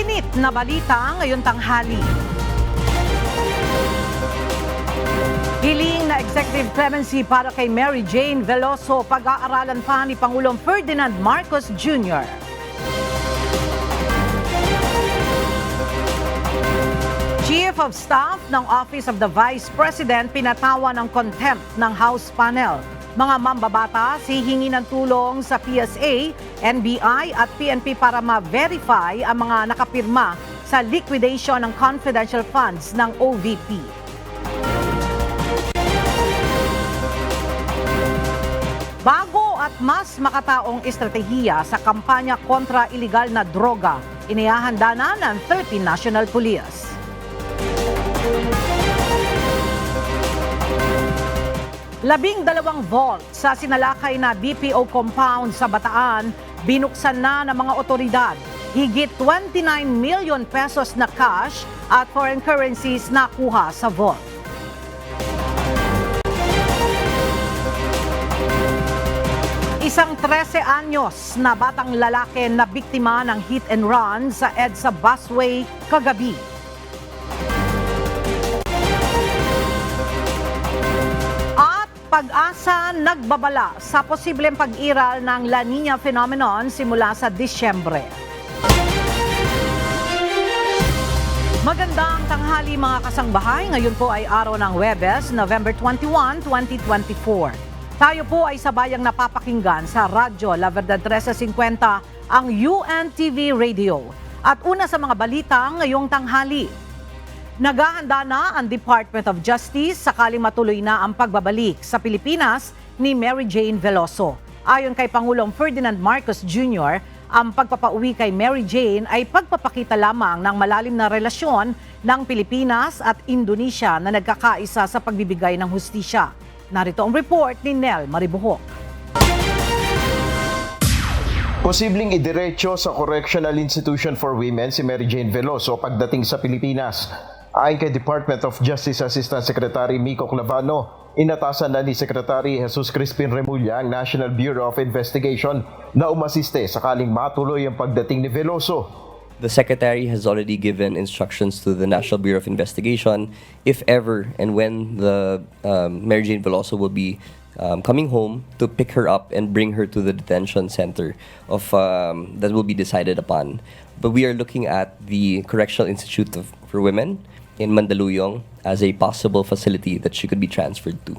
Mainit na balita ngayong tanghali. Hiling na executive clemency para kay Mary Jane Veloso, pag-aaralan pa ni Pangulong Ferdinand Marcos Jr. Chief of Staff ng Office of the Vice President pinatawa ng contempt ng House panel. Mga mambabatas hihingi ng tulong sa PSA, NBI at PNP para ma-verify ang mga nakapirma sa liquidation ng confidential funds ng OVP. Bago at mas makataong estratehiya sa kampanya kontra iligal na droga, inihahanda na ng 13 National Police. Labing dalawang vault sa sinalakay na BPO compound sa Bataan, binuksan na ng mga otoridad. Higit 29 million pesos na cash at foreign currencies nakuha sa vault. Isang 13 anyos na batang lalaki na biktima ng hit and run sa EDSA busway kagabi. At pag-asa nagbabala sa posibleng pag-iral ng La Niña phenomenon simula sa Disyembre. Magandang tanghali mga kasangbahay. Ngayon po ay araw ng Huwebes, November 21, 2024. Tayo po ay sabayang napapakinggan sa Radyo La Verdad 1350, ang UNTV Radio. At una sa mga balita ngayong tanghali. Naghahanda na ang Department of Justice sakaling matuloy na ang pagbabalik sa Pilipinas ni Mary Jane Veloso. Ayon kay Pangulong Ferdinand Marcos Jr., ang pagpapauwi kay Mary Jane ay pagpapakita lamang ng malalim na relasyon ng Pilipinas at Indonesia na nagkakaisa sa pagbibigay ng hustisya. Narito ang report ni Nel Maribuhok. Posibleng idiretso sa Correctional Institution for Women si Mary Jane Veloso pagdating sa Pilipinas. Ayon kay Department of Justice Assistant Secretary Miko Clavano, inatasan na ni Secretary Jesus Crispin Remulla ang National Bureau of Investigation na umasiste sakaling matuloy ang pagdating ni Veloso. The Secretary has already given instructions to the National Bureau of Investigation if ever and when the Mary Jane Veloso will be coming home to pick her up and bring her to the detention center of that will be decided upon. But we are looking at the Correctional Institute for Women in Mandaluyong as a possible facility that she could be transferred to.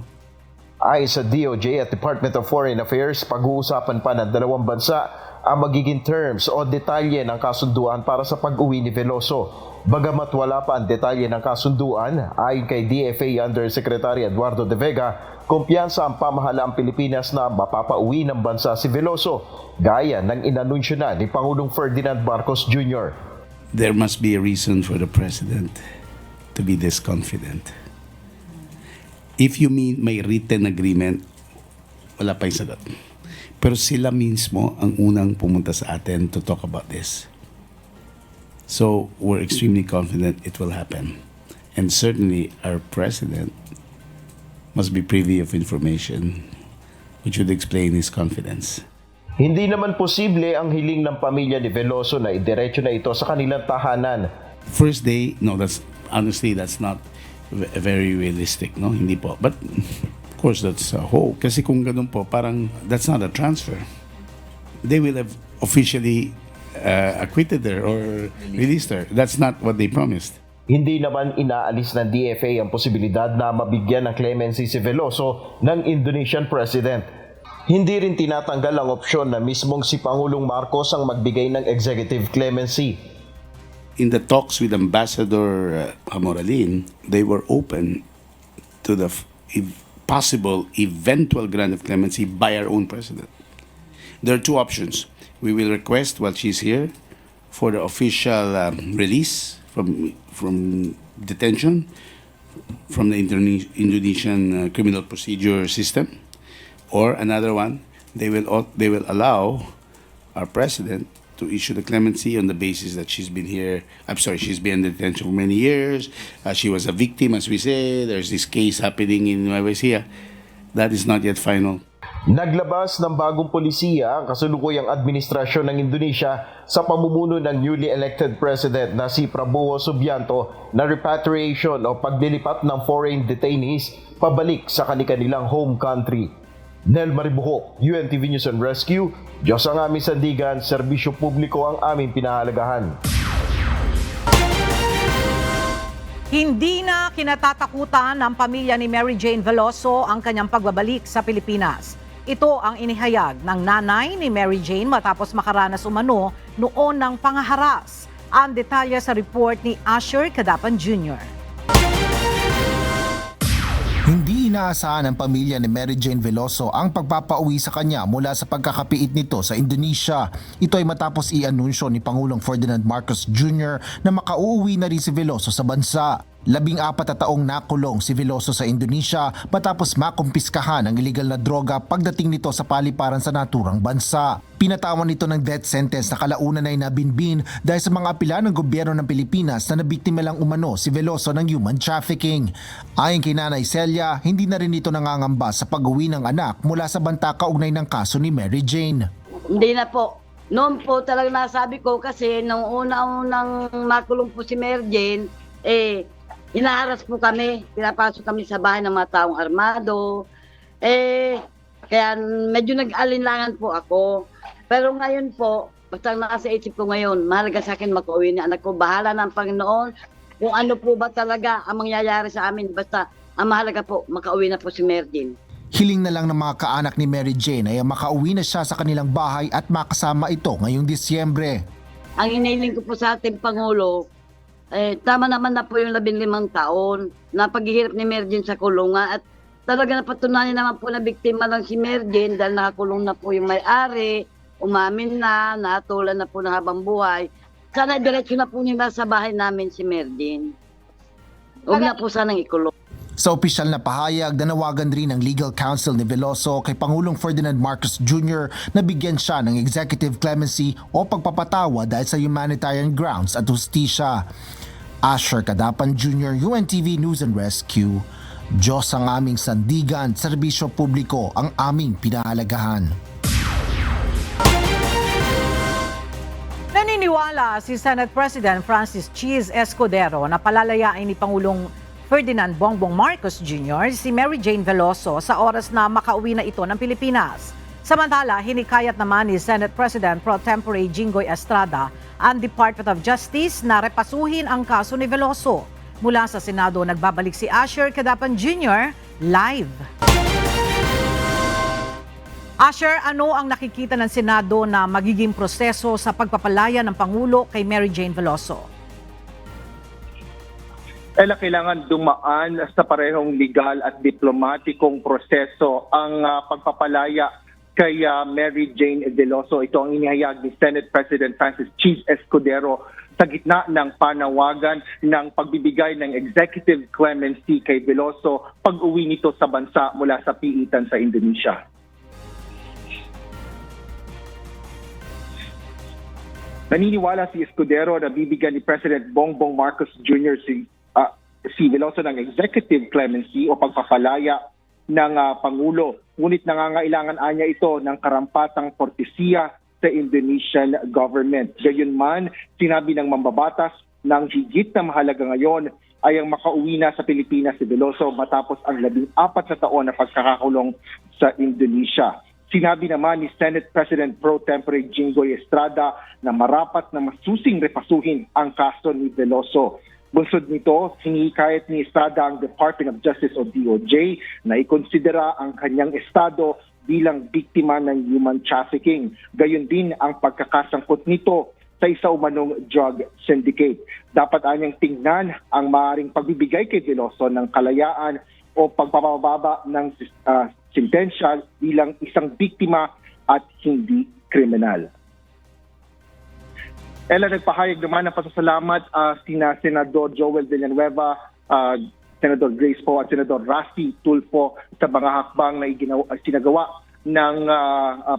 Ayon sa DOJ at Department of Foreign Affairs, pag-uusapan pa ng dalawang bansa ang magiging terms o detalye ng kasunduan para sa pag-uwi ni Veloso. Bagamat wala pa ang detalye ng kasunduan, ayon kay DFA Undersecretary Eduardo De Vega, kumpiyansa ang pamahalaang Pilipinas na mapapauwi ng bansa si Veloso, gaya ng inanunsyo na ni Pangulong Ferdinand Marcos Jr. There must be a reason for the President to be this confident. If you mean may written agreement, wala pa yung sagot. Pero sila mismo ang unang pumunta sa atin to talk about this. So we're extremely confident it will happen. And certainly our President must be privy of information which would explain his confidence. Hindi naman posible ang hiling ng pamilya ni Veloso na idiretso na ito sa kanilang tahanan. First day, no, that's not very realistic, no? Hindi po. But of course, that's a hope. Kasi kung ganun po, parang that's not a transfer. They will have officially acquitted her or released her. That's not what they promised. Hindi naman inaalis ng DFA ang posibilidad na mabigyan ng clemency si Veloso ng Indonesian President. Hindi rin tinatanggal ang opsyon na mismong si Pangulong Marcos ang magbigay ng executive clemency. In the talks with Ambassador Moralin, they were open to the possible eventual grant of clemency by our own president. There are two options. We will request while she's here for the official release from detention from the Indonesian criminal procedure system, or another one, they will allow our president to issue the clemency on the basis that she's been in detention for many years. She was a victim, as we say. There's this case happening in Nueva Ecija. That is not yet final. Naglabas ng bagong polisiya ang kasalukuyang administrasyon ng Indonesia sa pamumuno ng newly elected president na si Prabowo Subianto na repatriation o paglilipat ng foreign detainees pabalik sa kanilang home country. Nel Maribuhok, UNTV News and Rescue, Diyos ang aming sandigan, serbisyo publiko ang aming pinahalagahan. Hindi na kinatatakutan ng pamilya ni Mary Jane Veloso ang kanyang pagbabalik sa Pilipinas. Ito ang inihayag ng nanay ni Mary Jane matapos makaranas umano noon ng pangaharas. Ang detalye sa report ni Asher Cadapan Jr. Hindi inaasahan ng pamilya ni Mary Jane Veloso ang pagpapauwi sa kanya mula sa pagkakapiit nito sa Indonesia. Ito ay matapos i-anunsyo ni Pangulong Ferdinand Marcos Jr. na makauuwi na rin si Veloso sa bansa. 14 na taong nakulong si Veloso sa Indonesia matapos makumpiskahan ang iligal na droga pagdating nito sa paliparan sa naturang bansa. Pinatawan nito ng death sentence na kalaunan ay nabinbin dahil sa mga apela ng gobyerno ng Pilipinas na nabiktima lang umano si Veloso ng human trafficking. Ayon kay Nanay Celia, hindi na rin ito nangangamba sa pag-uwi ng anak mula sa banta kaugnay ng kaso ni Mary Jane. Hindi na po. Noon po talagang nasabi ko kasi nung una-unang makulong po si Mary Jane, inaharas po kami, pinapasok kami sa bahay ng mga taong armado. Kaya medyo nag-alinlangan po ako. Pero ngayon po, basta nasa isip ko ngayon, mahalaga sa akin makauwi ni anak ko. Bahala ng Panginoon kung ano po ba talaga ang mangyayari sa amin. Basta ang mahalaga po, makauwi na po si Mary Jane. Hiling na lang ng mga kaanak ni Mary Jane ay makauwi na siya sa kanilang bahay at makasama ito ngayong Disyembre. Ang hinihiling ko po sa ating Pangulo, tama naman na po yung 15 taon na paghihirap ni Mary Jane sa kulungan at talaga napatunayan naman po na biktima lang si Mary Jane dahil nakakulong na po yung may-ari, umamin na, natulan na po ng habang buhay. Sana diretso na po nila sa bahay namin si Mary Jane. Huwag na po sanang ikulong. Sa opisyal na pahayag, nanawagan rin ng legal counsel ni Veloso kay Pangulong Ferdinand Marcos Jr. na bigyan siya ng executive clemency o pagpapatawa dahil sa humanitarian grounds at hustisya. Asher Cadapan Jr., UNTV News and Rescue. Diyos ang aming sandigan, serbisyo publiko ang aming pinahalagahan. Naniniwala si Senate President Francis Cheese Escudero na palalayain ni Pangulong Ferdinand Bongbong Marcos Jr. si Mary Jane Veloso sa oras na makauwi na ito ng Pilipinas. Samantala, hinikayat naman ni Senate President Pro Tempore Jinggoy Estrada ang Department of Justice na repasuhin ang kaso ni Veloso. Mula sa Senado, nagbabalik si Asher Cadapan Jr. live. Asher, ano ang nakikita ng Senado na magiging proseso sa pagpapalaya ng Pangulo kay Mary Jane Veloso? Kailangan dumaan sa parehong legal at diplomatikong proseso ang pagpapalaya kay Mary Jane Veloso. Ito ang inihayag ni Senate President Francis Cheese Escudero sa gitna ng panawagan ng pagbibigay ng executive clemency kay Veloso pag-uwi nito sa bansa mula sa piitan sa Indonesia. Naniniwala si Escudero na bibigyan ni President Bongbong Marcos Jr. si Veloso ng executive clemency o pagpapalaya ng Pangulo. Ngunit nangangailangan anya ito ng karampatang kortesiya sa Indonesian government. Gayunman, sinabi ng mambabatas ng higit na mahalaga ngayon ay ang makauwi na sa Pilipinas si Veloso matapos ang 14 na taon na pagkakakulong sa Indonesia. Sinabi naman ni Senate President Pro Tempore Jinggoy Estrada na marapat na masusing repasuhin ang kaso ni Veloso. Bunsod nito, hinihikayat ni Estrada ang Department of Justice o DOJ na ikonsidera ang kanyang estado bilang biktima ng human trafficking. Gayon din ang pagkakasangkot nito sa isa umanong drug syndicate. Dapat anyang tingnan ang maaaring pagbibigay kay Veloso ng kalayaan o pagpapababa ng sentensya bilang isang biktima at hindi kriminal. Nagpahayag naman ng pasasalamat sina Senador Joel Villanueva, Senador Grace Poe at Senador Rafi Tulfo sa mga hakbang na sinagawa ng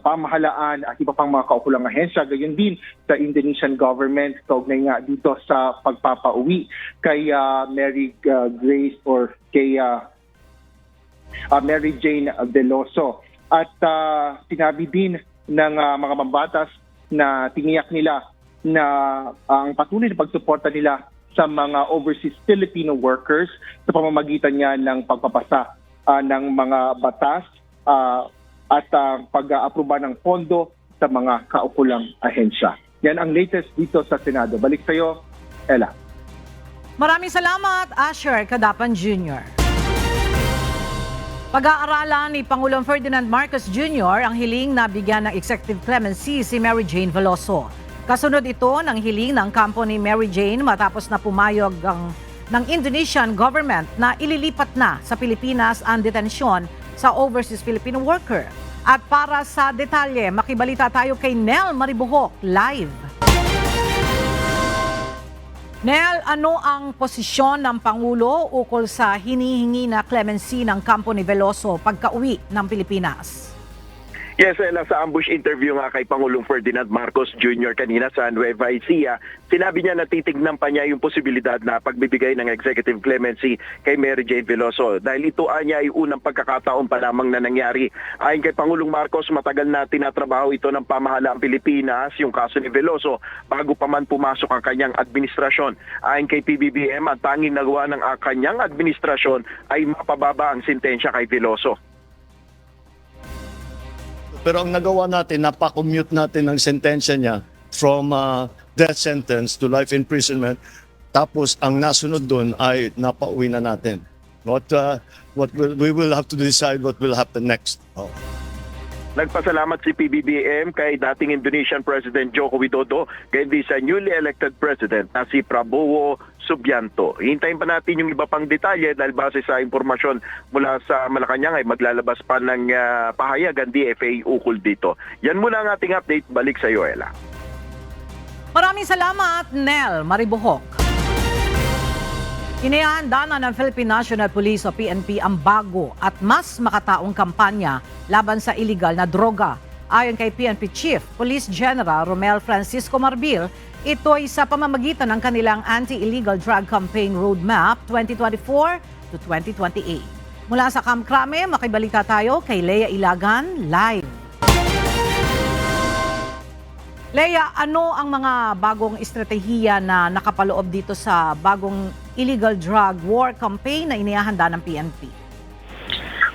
pamahalaan at iba pang mga kaukulang ahensya. Gayon din sa Indonesian government kaugnay nga dito sa pagpapauwi kay Mary Grace or kay Mary Jane Veloso. At sinabi din ng mga mambatas na tiniyak nila na ang patuloy na pagsuporta nila sa mga overseas Filipino workers sa pamamagitan niya ng pagpapasa ng mga batas at pag-aproba ng pondo sa mga kaukulang ahensya. Yan ang latest dito sa Senado. Balik sa iyo, Ella. Maraming salamat, Asher Cadapan Jr. Pag-aaralan ni Pangulong Ferdinand Marcos Jr. ang hiling na bigyan ng executive clemency si Mary Jane Veloso. Kasunod ito ng hiling ng kampo ni Mary Jane matapos na pumayag ng Indonesian government na ililipat na sa Pilipinas ang detensyon sa overseas Filipino worker. At para sa detalye, makibalita tayo kay Nel Maribuhok live. Nel, ano ang posisyon ng Pangulo ukol sa hinihingi na clemency ng kampo ni Veloso pagka-uwi ng Pilipinas? Yes, Ella, sa ambush interview nga kay Pangulong Ferdinand Marcos Jr. kanina sa Nueva Ecija, sinabi niya na titignan pa niya yung posibilidad na pagbibigay ng executive clemency kay Mary Jane Veloso dahil ito niya ay unang pagkakataon pa lamang na nangyari. Ayon kay Pangulong Marcos, matagal na tinatrabaho ito ng pamahalaang Pilipinas, yung kaso ni Veloso, bago pa man pumasok ang kanyang administrasyon. Ayon kay PBBM, ang tanging nagawa ng kanyang administrasyon ay mapababa ang sentensya kay Veloso. Pero ang nagawa natin, napakommute natin ang sentensya niya from death sentence to life imprisonment. Tapos ang nasunod doon ay napauwi na natin. We will have to decide what will happen next. Nagpasalamat si PBBM kay dating Indonesian President Joko Widodo, gayon din sa newly elected President na si Prabowo Subianto. Hintayin pa natin yung iba pang detalye dahil base sa impormasyon mula sa Malacanang ay maglalabas pa ng pahayag ang DFA ukol dito. Yan muna ang ating update. Balik sa iyo, Ella. Maraming salamat, Nel Maribuhok. Inihanda na ng Philippine National Police o PNP ang bago at mas makataong kampanya laban sa illegal na droga. Ayon kay PNP Chief Police General Romel Francisco Marbil, ito ay sa pamamagitan ng kanilang Anti-Illegal Drug Campaign Roadmap 2024 to 2028. Mula sa Camp Crame, makibalita tayo kay Lea Ilagan live. Lea, ano ang mga bagong estratehiya na nakapaloob dito sa bagong illegal drug war campaign na inihahanda ng PNP?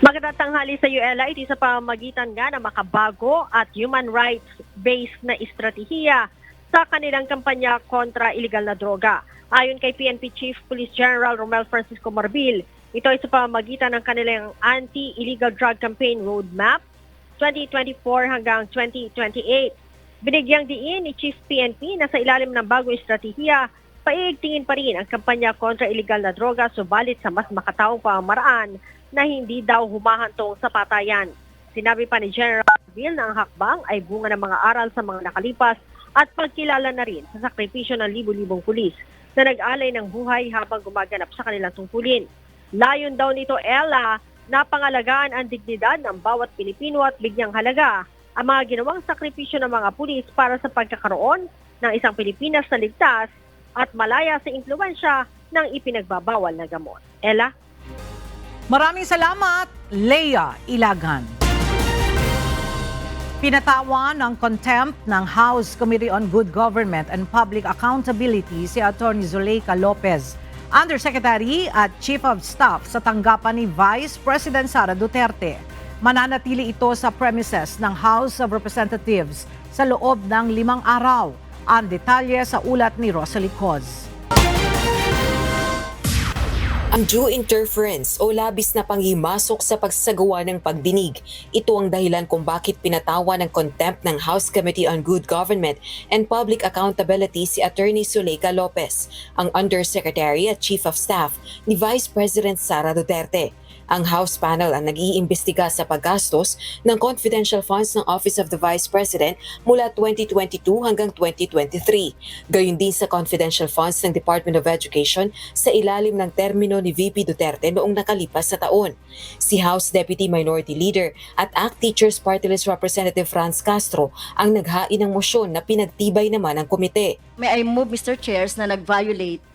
Magandang tanghali sa ULA, ito sa pamamagitan nga ng makabago at human rights-based na estratehiya sa kanilang kampanya kontra illegal na droga. Ayon kay PNP Chief Police General Romel Francisco Marbil, ito ay sa pamamagitan ng kanilang Anti-Illegal Drug Campaign Roadmap 2024 hanggang 2028. Binigyang diin ni Chief PNP na sa ilalim ng bagong estratehiya, paiigtingin pa rin ang kampanya kontra illegal na droga subalit sa mas makataong pamamaraan na hindi daw humahantong sa patayan. Sinabi pa ni General Bill na ang hakbang ay bunga ng mga aral sa mga nakalipas at pagkilala na rin sa sakripisyo ng libu-libong pulis na nag-alay ng buhay habang gumaganap sa kanilang tungkulin. Layon daw nito, Ella, na pangalagaan ang dignidad ng bawat Pilipino at bigyang halaga ang mga ginawang sakripisyo ng mga pulis para sa pagkakaroon ng isang Pilipinas na ligtas at malaya sa impluwensya ng ipinagbabawal na gamot. Ella? Maraming salamat, Lea Ilagan. Pinatawan ng contempt ng House Committee on Good Government and Public Accountability si Atty. Zuleika Lopez, Undersecretary at Chief of Staff sa tanggapan ni Vice President Sara Duterte. Mananatili ito sa premises ng House of Representatives sa loob ng 5 araw. Ang detalye sa ulat ni Rosalie Coz. Undue interference o labis na panghimasok sa pagsasagawa ng pagdinig. Ito ang dahilan kung bakit pinatawa ng contempt ng House Committee on Good Government and Public Accountability si Atty. Zuleika Lopez, ang Undersecretary at Chief of Staff ni Vice President Sara Duterte. Ang House panel ang nag-iimbestiga sa paggastos ng confidential funds ng Office of the Vice President mula 2022 hanggang 2023. Gayon din sa confidential funds ng Department of Education sa ilalim ng termino ni VP Duterte noong nakalipas sa taon. Si House Deputy Minority Leader at ACT Teachers Party List Representative Franz Castro ang naghain ng motion na pinagtibay naman ng komite. May I move, Mr. Chairs, na nag-violate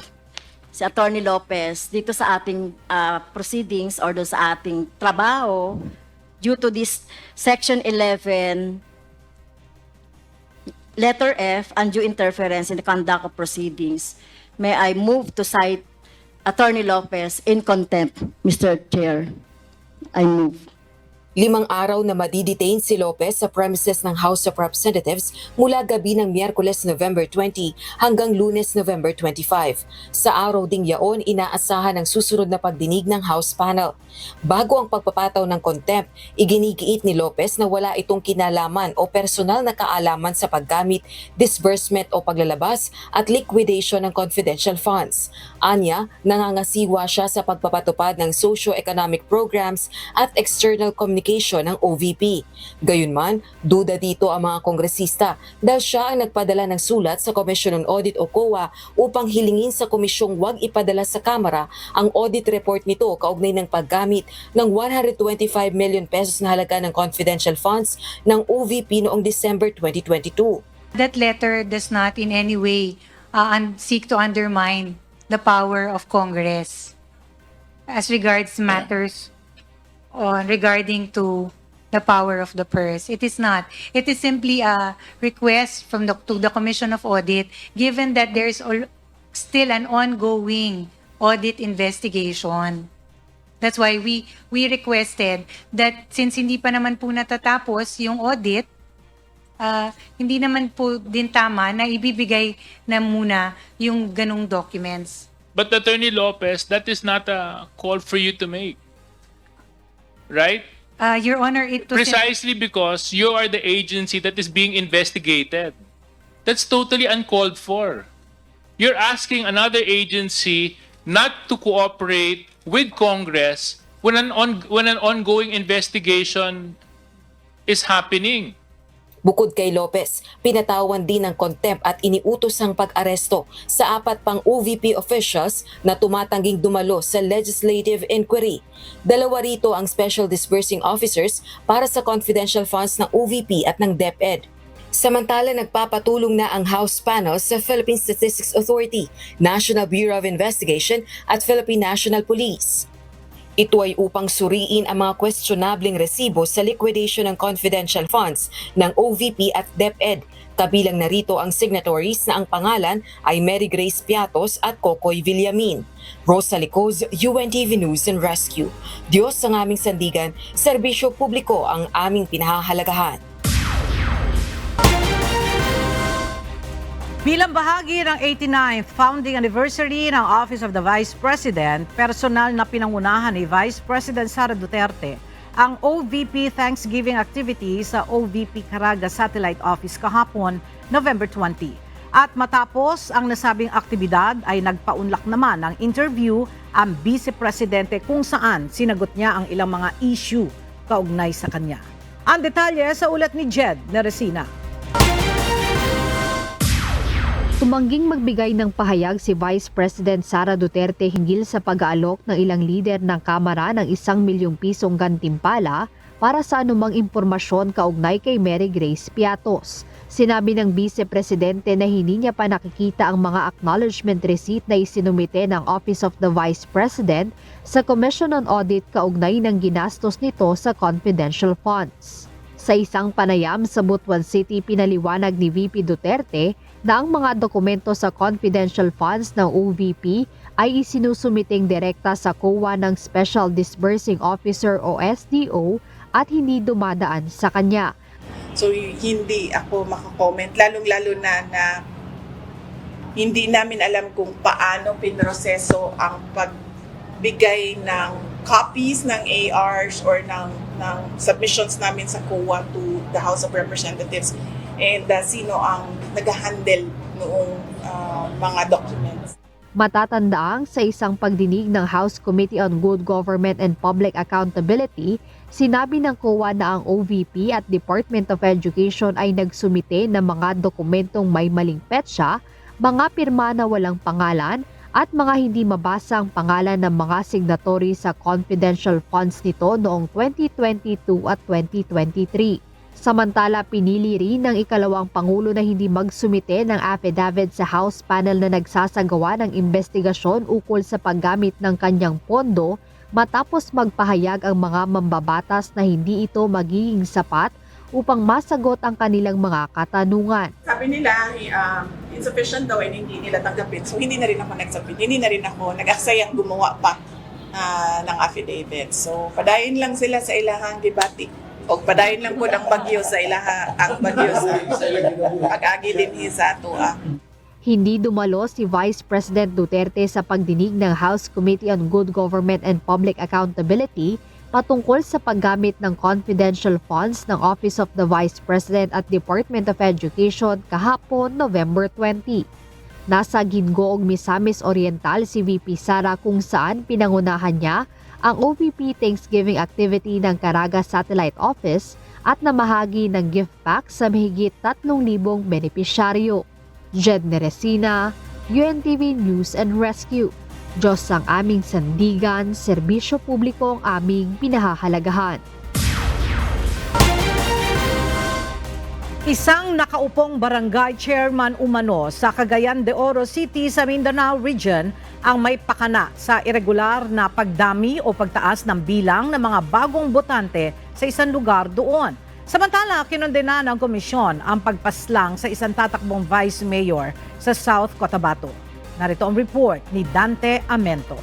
si Atty. Lopez dito sa ating proceedings or doon sa ating trabaho due to this Section 11, letter F, undue interference in the conduct of proceedings, may I move to cite Attorney Lopez in contempt, Mr. Chair. I move. 5 araw na madidetain si Lopez sa premises ng House of Representatives mula gabi ng Miyerkules November 20 hanggang Lunes November 25. Sa araw ding yaon, inaasahan ang susunod na pagdinig ng House panel. Bago ang pagpapataw ng contempt, iginigiit ni Lopez na wala itong kinalaman o personal na kaalaman sa paggamit, disbursement o paglalabas at liquidation ng confidential funds. Anya, nangangasiwa siya sa pagpapatupad ng socio-economic programs at external communication ng OVP. Gayunman, duda dito ang mga kongresista dahil siya ang nagpadala ng sulat sa Commission on Audit o COA upang hilingin sa komisyong huwag ipadala sa Kamara ang audit report nito kaugnay ng paggamit ng 125 million pesos na halaga ng confidential funds ng OVP noong December 2022. That letter does not in any way seek to undermine the power of Congress as regards matters regarding to the power of the purse. It is not. It is simply a request to the Commission of Audit, given that there is still an ongoing audit investigation. That's why we requested that since hindi pa naman po natatapos yung audit, hindi naman po din tama na ibibigay na muna yung ganung documents. But Attorney Lopez, that is not a call for you to make. Right? Your Honor, it was Precisely because you are the agency that is being investigated. That's totally uncalled for. You're asking another agency not to cooperate with Congress when an ongoing investigation is happening. Bukod kay Lopez, pinatawan din ng contempt at iniutos ang pag-aresto sa 4 pang OVP officials na tumatangging dumalo sa legislative inquiry. 2 rito ang special disbursing officers para sa confidential funds ng OVP at ng DepEd. Samantala, nagpapatulong na ang House panel sa Philippine Statistics Authority, National Bureau of Investigation at Philippine National Police. Ito ay upang suriin ang mga questionableng resibo sa liquidation ng confidential funds ng OVP at DepEd. Kabilang narito ang signatories na ang pangalan ay Mary Grace Piatos at Kokoy Villamin. Rosa Licoz, UNTV News and Rescue. Diyos ang aming sandigan, serbisyo publiko ang aming pinahahalagahan. Bilang bahagi ng 89th founding anniversary ng Office of the Vice President, personal na pinangunahan ni Vice President Sara Duterte ang OVP Thanksgiving activity sa OVP Caraga Satellite Office kahapon, November 20. At matapos ang nasabing aktibidad ay nagpaunlak naman ng interview ang Vice Presidente kung saan sinagot niya ang ilang mga issue kaugnay sa kanya. Ang detalye sa ulat ni Jed Neresina. Tumangging magbigay ng pahayag si Vice President Sara Duterte hinggil sa pag-aalok ng ilang lider ng Kamara ng 1 milyong pisong gantimpala para sa anumang impormasyon kaugnay kay Mary Grace Piatos. Sinabi ng Vice Presidente na hindi niya pa nakikita ang mga acknowledgement receipt na isinumite ng Office of the Vice President sa Commission on Audit kaugnay ng ginastos nito sa confidential funds. Sa isang panayam sa Butuan City, pinaliwanag ni VP Duterte na ang mga dokumento sa confidential funds ng OVP ay isinusumiting direkta sa COA ng Special Disbursing Officer o SDO at hindi dumadaan sa kanya. So hindi ako makakomment, lalong-lalo na hindi namin alam kung paano pinroseso ang pagbigay ng copies ng ARs or ng submissions namin sa COA to the House of Representatives and sino ang nag-handle noong mga documents. Matatandaang sa isang pagdinig ng House Committee on Good Government and Public Accountability, sinabi ng COA na ang OVP at Department of Education ay nagsumite ng mga dokumentong may maling petsa, mga pirma na walang pangalan, at mga hindi mabasa ang pangalan ng mga signatory sa confidential funds nito noong 2022 at 2023. Samantala, pinili rin ng ikalawang Pangulo na hindi magsumite ng affidavit sa House panel na nagsasagawa ng investigasyon ukol sa paggamit ng kanyang pondo matapos magpahayag ang mga mambabatas na hindi ito magiging sapat upang masagot ang kanilang mga katanungan. Sabi nila, insufficient daw and hindi nila tanggapin. So hindi na rin ako nagsabit. Hindi na rin ako nag-aksayang gumawa pa ng affidavit. So padayon lang sila sa ilahang debate. O padayon lang po ng bagyo sa ilaha, ang bagyo sa pag-agi din sa atua. Hindi dumalo si Vice President Duterte sa pagdinig ng House Committee on Good Government and Public Accountability patungkol sa paggamit ng confidential funds ng Office of the Vice President at Department of Education kahapon November 20. Nasa Gingoog, Misamis Oriental si VP Sara kung saan pinangunahan niya ang OVP Thanksgiving activity ng Caraga Satellite Office at namahagi ng gift pack sa mahigit 3,000 benepisyaryo. Jed Neresina, UNTV News and Rescue. Diyos ang aming sandigan, serbisyo publiko ang aming pinahahalagahan. Isang nakaupong barangay chairman umano sa Cagayan de Oro City sa Mindanao Region ang may pakana sa irregular na pagdami o pagtaas ng bilang ng mga bagong botante sa isang lugar doon. Samantala, kinondena ng komisyon ang pagpaslang sa isang tatakbong vice mayor sa South Cotabato. Narito ang report ni Dante Amento.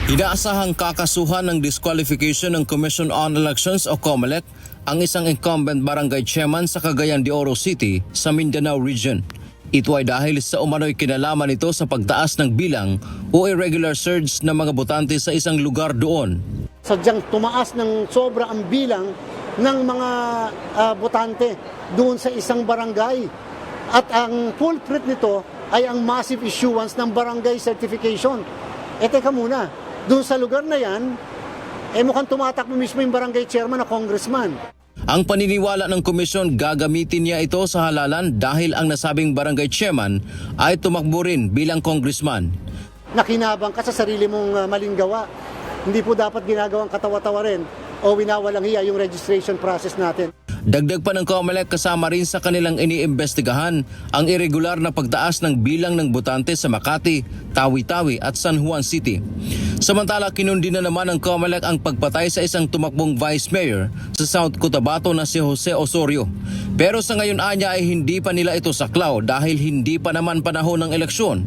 Inaasahang kakasuhan ng disqualification ng Commission on Elections o COMELEC ang isang incumbent barangay chairman sa Cagayan de Oro City sa Mindanao Region. Ito ay dahil sa umano'y kinalaman nito sa pagtaas ng bilang o irregular surge ng mga botante sa isang lugar doon. Sadyang tumaas ng sobra ang bilang ng mga botante doon sa isang barangay. At ang culprit nito ay ang massive issuance ng barangay certification. Teka muna, doon sa lugar na yan, mukhang tumatakbo mismo yung barangay chairman na congressman. Ang paniniwala ng komisyon, gagamitin niya ito sa halalan dahil ang nasabing barangay chairman ay tumakbo rin bilang congressman. Nakinabang ka sa sarili mong maling gawa. Hindi po dapat ginagawang katawa-tawa rin o winawalang hiya yung registration process natin. Dagdag pa ng COMELEC, kasama rin sa kanilang iniimbestigahan ang irregular na pagtaas ng bilang ng botante sa Makati, Tawi-Tawi at San Juan City. Samantala, kinundi na naman ng COMELEC ang pagpatay sa isang tumakbong vice mayor sa South Cotabato na si Jose Osorio. Pero sa ngayon anya ay hindi pa nila ito saklaw dahil hindi pa naman panahon ng eleksyon.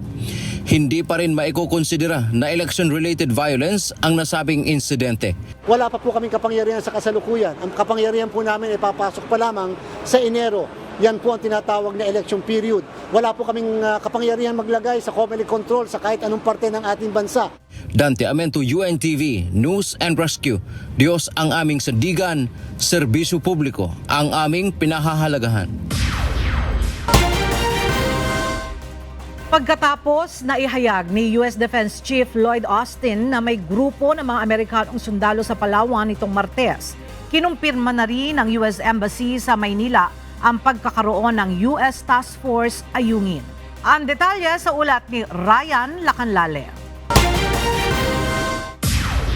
Hindi pa rin maikukonsidera na election-related violence ang nasabing insidente. Wala pa po kaming kapangyarihan sa kasalukuyan. Ang kapangyarihan po namin ay papasok pa lamang sa Enero. Yan po ang tinatawag na election period. Wala po kaming kapangyarihan maglagay sa COMELEC control sa kahit anong parte ng ating bansa. Dante Amento, UNTV, News and Rescue. Diyos ang aming sandigan, serbisyo publiko ang aming pinahahalagahan. Pagkatapos na ihayag ni US Defense Chief Lloyd Austin na may grupo ng mga Amerikanong sundalo sa Palawan nitong Martes, kinumpirma na rin ng US Embassy sa Maynila ang pagkakaroon ng US Task Force Ayungin. Ang detalye sa ulat ni Ryan Lacanlale.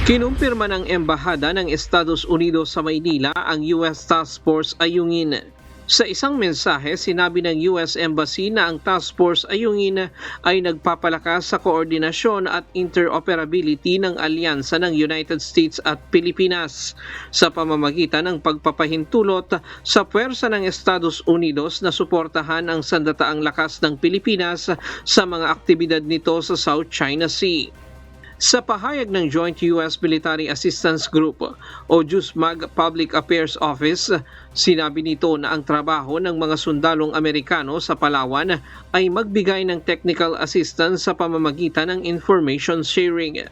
Kinumpirma ng Embahada ng Estados Unidos sa Maynila ang US Task Force Ayungin. Sa isang mensahe, sinabi ng US Embassy na ang Task Force Ayungin ay nagpapalakas sa koordinasyon at interoperability ng alyansa ng United States at Pilipinas sa pamamagitan ng pagpapahintulot sa puwersa ng Estados Unidos na suportahan ang sandataang lakas ng Pilipinas sa mga aktibidad nito sa South China Sea. Sa pahayag ng Joint U.S. Military Assistance Group o JUSMAG Public Affairs Office, sinabi nito na ang trabaho ng mga sundalong Amerikano sa Palawan ay magbigay ng technical assistance sa pamamagitan ng information sharing.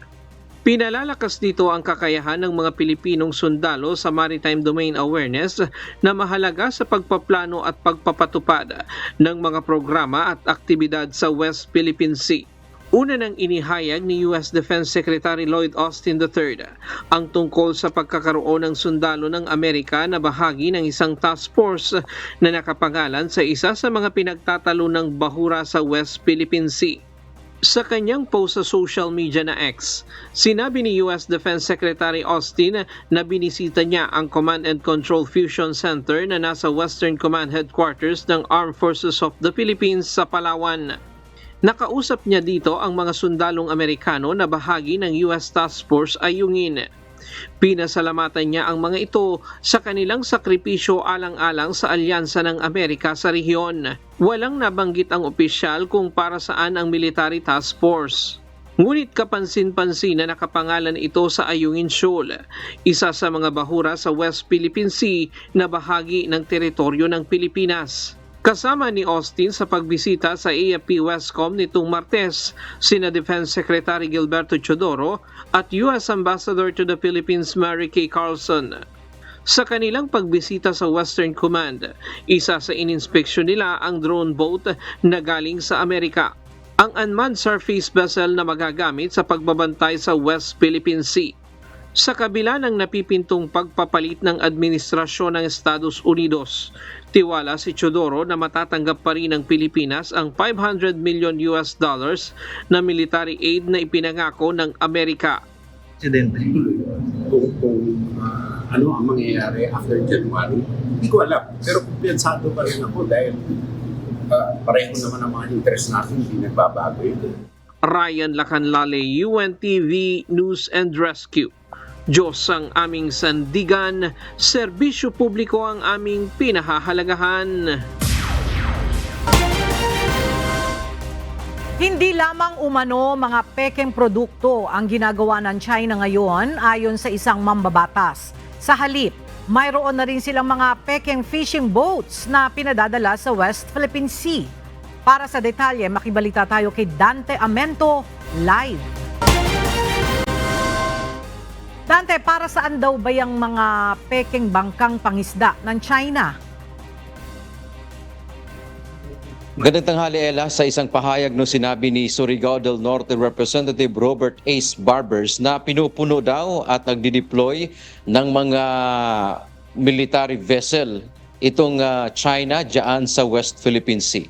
Pinalalakas dito ang kakayahan ng mga Pilipinong sundalo sa maritime domain awareness na mahalaga sa pagpaplano at pagpapatupad ng mga programa at aktibidad sa West Philippine Sea. Una nang inihayag ni US Defense Secretary Lloyd Austin III ang tungkol sa pagkakaroon ng sundalo ng Amerika na bahagi ng isang task force na nakapangalan sa isa sa mga pinagtatalo ng bahura sa West Philippine Sea. Sa kanyang post sa social media na X, sinabi ni US Defense Secretary Austin na binisita niya ang Command and Control Fusion Center na nasa Western Command Headquarters ng Armed Forces of the Philippines sa Palawan. Nakausap niya dito ang mga sundalong Amerikano na bahagi ng US Task Force Ayungin. Pinasalamatan niya ang mga ito sa kanilang sakripisyo alang-alang sa alyansa ng Amerika sa rehiyon. Walang nabanggit ang opisyal kung para saan ang military task force. Ngunit kapansin-pansin na nakapangalan ito sa Ayungin Shoal, isa sa mga bahura sa West Philippine Sea na bahagi ng teritoryo ng Pilipinas. Kasama ni Austin sa pagbisita sa AFP Westcom nitong Martes, sina Defense Secretary Gilberto Chodoro at US Ambassador to the Philippines Mary Kay Carlson. Sa kanilang pagbisita sa Western Command, isa sa ininspeksyon nila ang drone boat na galing sa Amerika, ang unmanned surface vessel na magagamit sa pagbabantay sa West Philippine Sea. Sa kabila ng napipintong pagpapalit ng administrasyon ng Estados Unidos, tiwala si Chodoro na matatanggap pa rin ng Pilipinas ang $500 million na military aid na ipinangako ng Amerika. Kung ano ang mangyayari after January, hindi ko alam. Pero kumpiyansado pa rin ako dahil pareho naman ang mga interest natin, hindi nagbabago ito. Ryan Lacanlale, UNTV News and Rescue. Diyos ang aming sandigan, serbisyo publiko ang aming pinahahalagahan. Hindi lamang umano mga pekeng produkto ang ginagawa ng China ngayon ayon sa isang mambabatas. Sa halip, mayroon na rin silang mga pekeng fishing boats na pinadadala sa West Philippine Sea. Para sa detalye, makibalita tayo kay Dante Amento live. Dante, para saan daw ba yung mga pekeng bangkang pangisda ng China? Magandang tanghali, Ella. Sa isang pahayag no sinabi ni Surigao del Norte Representative Robert Ace Barbers na pinupuno daw at nagdideploy ng mga military vessel itong China diyan sa West Philippine Sea.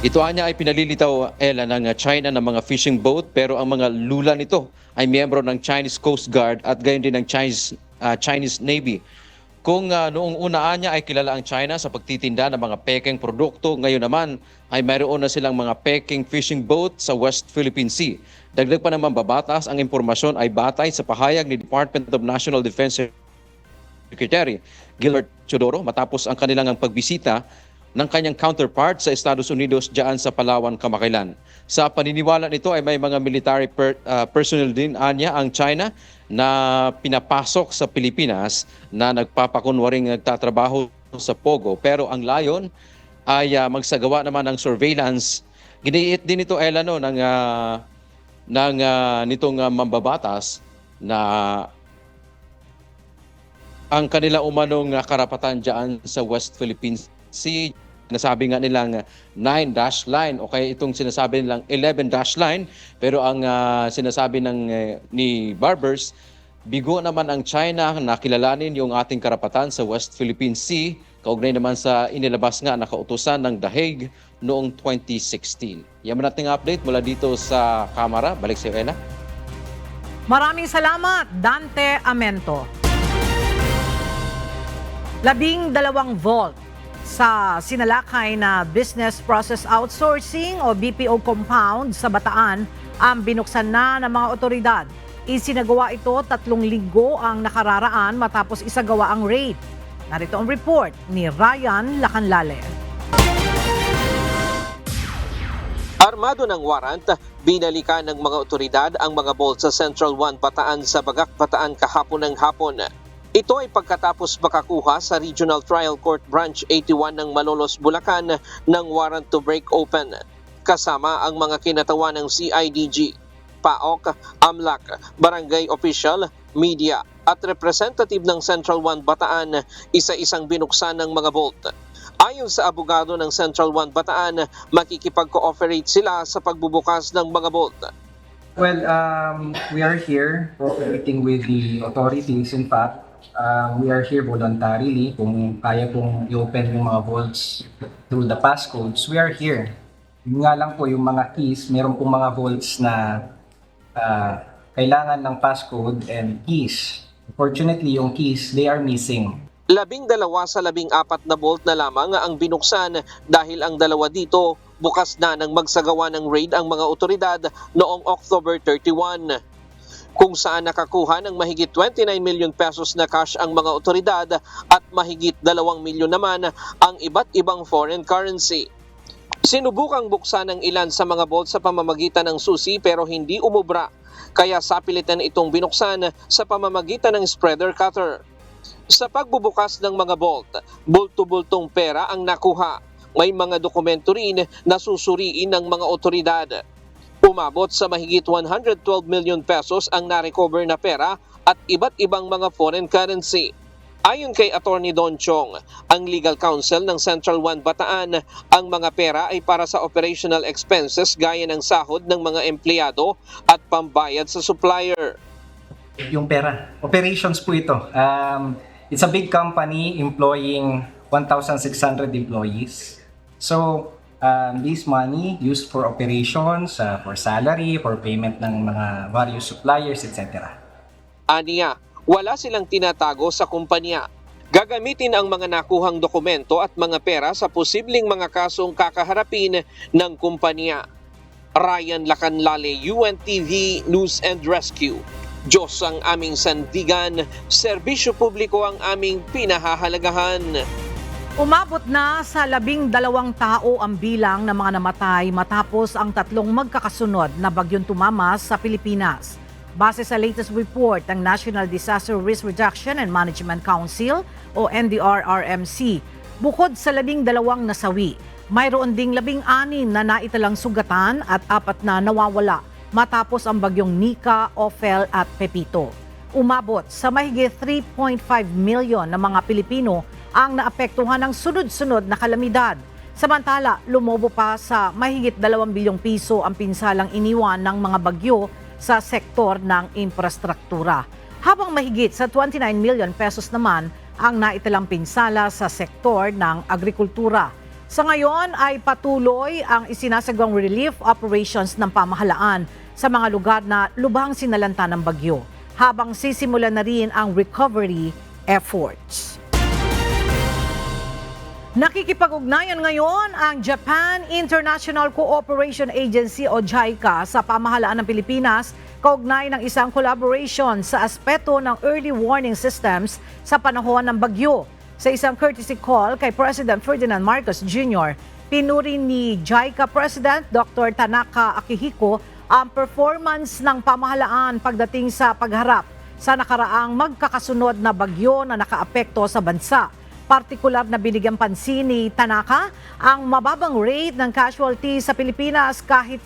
Ito anya ay pinalilitaw, Ella, ng China ng mga fishing boat pero ang mga lula nito ay miyembro ng Chinese Coast Guard at gayon din ng Chinese Navy. Kung noong una anya ay kilala ang China sa pagtitinda ng mga pekeng produkto, ngayon naman ay mayroon na silang mga pekeng fishing boat sa West Philippine Sea. Dagdag pa naman babatas, ang impormasyon ay batay sa pahayag ni Department of National Defense Secretary Gilbert Chodoro matapos ang kanilang pagbisita ng kanyang counterpart sa Estados Unidos diyan sa Palawan, Kamakailan. Sa paniniwala nito ay may mga military personnel din anya ang China na pinapasok sa Pilipinas na nagpapakunwaring nagtatrabaho sa Pogo. Pero ang layon ay magsagawa naman ng surveillance. Giniit din ito, Ella, no, nitong mambabatas na ang kanila umanong karapatan diyan sa West Philippine Sea, nasabi nga nilang 9-dash line o kaya itong sinasabi nilang 11-dash line, pero ang sinasabi ni Barbers, bigo naman ang China na kilalanin yung ating karapatan sa West Philippine Sea, kaugnay naman sa inilabas nga na kautusan ng The Hague noong 2016. Yaman nating update mula dito sa Kamara. Balik sa iyo, Ella. Maraming salamat, Dante Amento. 12 vault sa sinalakay na Business Process Outsourcing o BPO compound sa Bataan ang binuksan na ng mga otoridad. Isinagawa ito 3 linggo ang nakararaan matapos isagawa ang raid. Narito ang report ni Ryan Lacanlale. Armado ng warrant, binalikan ng mga otoridad ang mga vault sa Central 1 Bataan sa Bagak, Bataan kahapon ng hapon. Ito ay pagkatapos makakuha sa Regional Trial Court Branch 81 ng Malolos, Bulacan ng warrant to break open. Kasama ang mga kinatawan ng CIDG, PAOK, AMLAC, barangay official, media at representative ng Central 1 Bataan, isa-isang binuksan ng mga vault. Ayon sa abogado ng Central 1 Bataan, makikipag-cooperate sila sa pagbubukas ng mga vault. Well, we are here cooperating with the authorities. In fact, we are here voluntarily. Kung kaya pong i-open yung mga vaults through the passcodes, we are here. Yung nga lang po yung mga keys, meron pong mga vaults na kailangan ng passcode and keys. Fortunately, yung keys, they are missing. 12 sa 14 na vault na lamang ang binuksan dahil ang dalawa dito bukas na nang magsagawa ng raid ang mga otoridad noong October 31. Kung saan nakakuha ng mahigit 29 million pesos na cash ang mga otoridad at mahigit 2 milyon naman ang iba't ibang foreign currency. Sinubukang buksan ng ilan sa mga vault sa pamamagitan ng susi pero hindi umubra, kaya sapilitan itong binuksan sa pamamagitan ng spreader cutter. Sa pagbubukas ng mga vault, bulto-bultong pera ang nakuha. May mga dokumento rin na susuriin ng mga otoridad. Umabot sa mahigit 112 million pesos ang na-recover na pera at iba't ibang mga foreign currency. Ayon kay Attorney Don Chong, ang legal counsel ng Central 1 Bataan, ang mga pera ay para sa operational expenses gaya ng sahod ng mga empleyado at pambayad sa supplier. Yung pera, operations po ito. It's a big company employing 1,600 employees. So, this money used for operations, for salary, for payment ng mga various suppliers, etc. Aniya, wala silang tinatago sa kumpanya. Gagamitin ang mga nakuhang dokumento at mga pera sa posibleng mga kasong kakaharapin ng kumpanya. Ryan Lacanlale, UNTV News and Rescue. Diyos ang aming sandigan, serbisyo publiko ang aming pinahahalagahan. Umabot na sa 12 tao ang bilang ng mga namatay matapos ang 3 magkakasunod na bagyong tumamas sa Pilipinas. Base sa latest report ng National Disaster Risk Reduction and Management Council o NDRRMC, bukod sa 12 nasawi, mayroon ding 16 na naitalang sugatan at 4 na nawawala matapos ang bagyong Nika, Ophel at Pepito. Umabot sa mahigit 3.5 milyon na mga Pilipino ang naapektuhan ng sunod-sunod na kalamidad. Samantala, lumobo pa sa mahigit 2 bilyong piso ang pinsalang iniwan ng mga bagyo sa sektor ng infrastruktura. Habang mahigit sa 29 million pesos naman ang naitalang pinsala sa sektor ng agrikultura. Sa ngayon ay patuloy ang isinasagawang relief operations ng pamahalaan sa mga lugar na lubhang sinalanta ng bagyo, habang sisimulan na rin ang recovery efforts. Nakikipag-ugnayan ngayon ang Japan International Cooperation Agency o JICA sa pamahalaan ng Pilipinas kaugnay ng isang collaboration sa aspeto ng early warning systems sa panahon ng bagyo. Sa isang courtesy call kay President Ferdinand Marcos Jr., pinuri ni JICA President Dr. Tanaka Akihiko ang performance ng pamahalaan pagdating sa pagharap sa nakaraang magkakasunod na bagyo na nakaapekto sa bansa. Partikular na binigyang pansin ni Tanaka ang mababang rate ng casualty sa Pilipinas kahit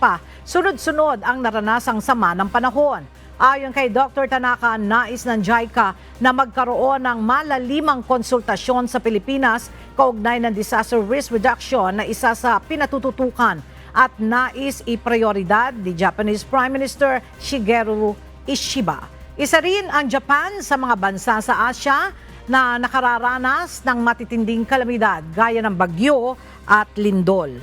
pa sunod-sunod ang naranasang sama ng panahon. Ayon kay Dr. Tanaka, nais ng JICA na magkaroon ng malalimang konsultasyon sa Pilipinas kaugnay ng disaster risk reduction na isa sa pinatututukan at nais iprioridad ni Japanese Prime Minister Shigeru Ishiba. Isa rin ang Japan sa mga bansa sa Asia na nakararanas ng matitinding kalamidad gaya ng bagyo at lindol.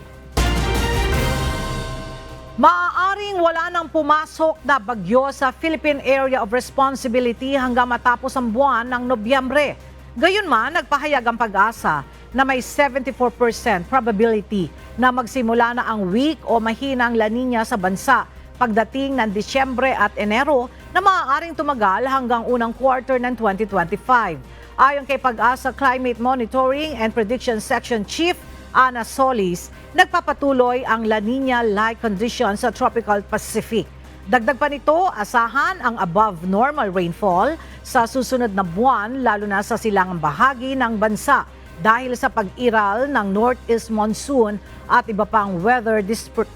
Maaaring wala nang pumasok na bagyo sa Philippine Area of Responsibility hanggang matapos ang buwan ng Nobyembre. Gayunman, nagpahayag ang Pag-asa na may 74% probability na magsimula na ang weak o mahinang La Nina sa bansa pagdating ng Disyembre at Enero na maaaring tumagal hanggang unang quarter ng 2025. Ayon kay Pag-asa Climate Monitoring and Prediction Section Chief Ana Solis, nagpapatuloy ang La Nina-like conditions sa Tropical Pacific. Dagdag pa nito, asahan ang above normal rainfall sa susunod na buwan lalo na sa silangang bahagi ng bansa dahil sa pag-iral ng northeast monsoon at iba pang weather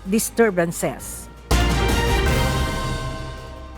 disturbances.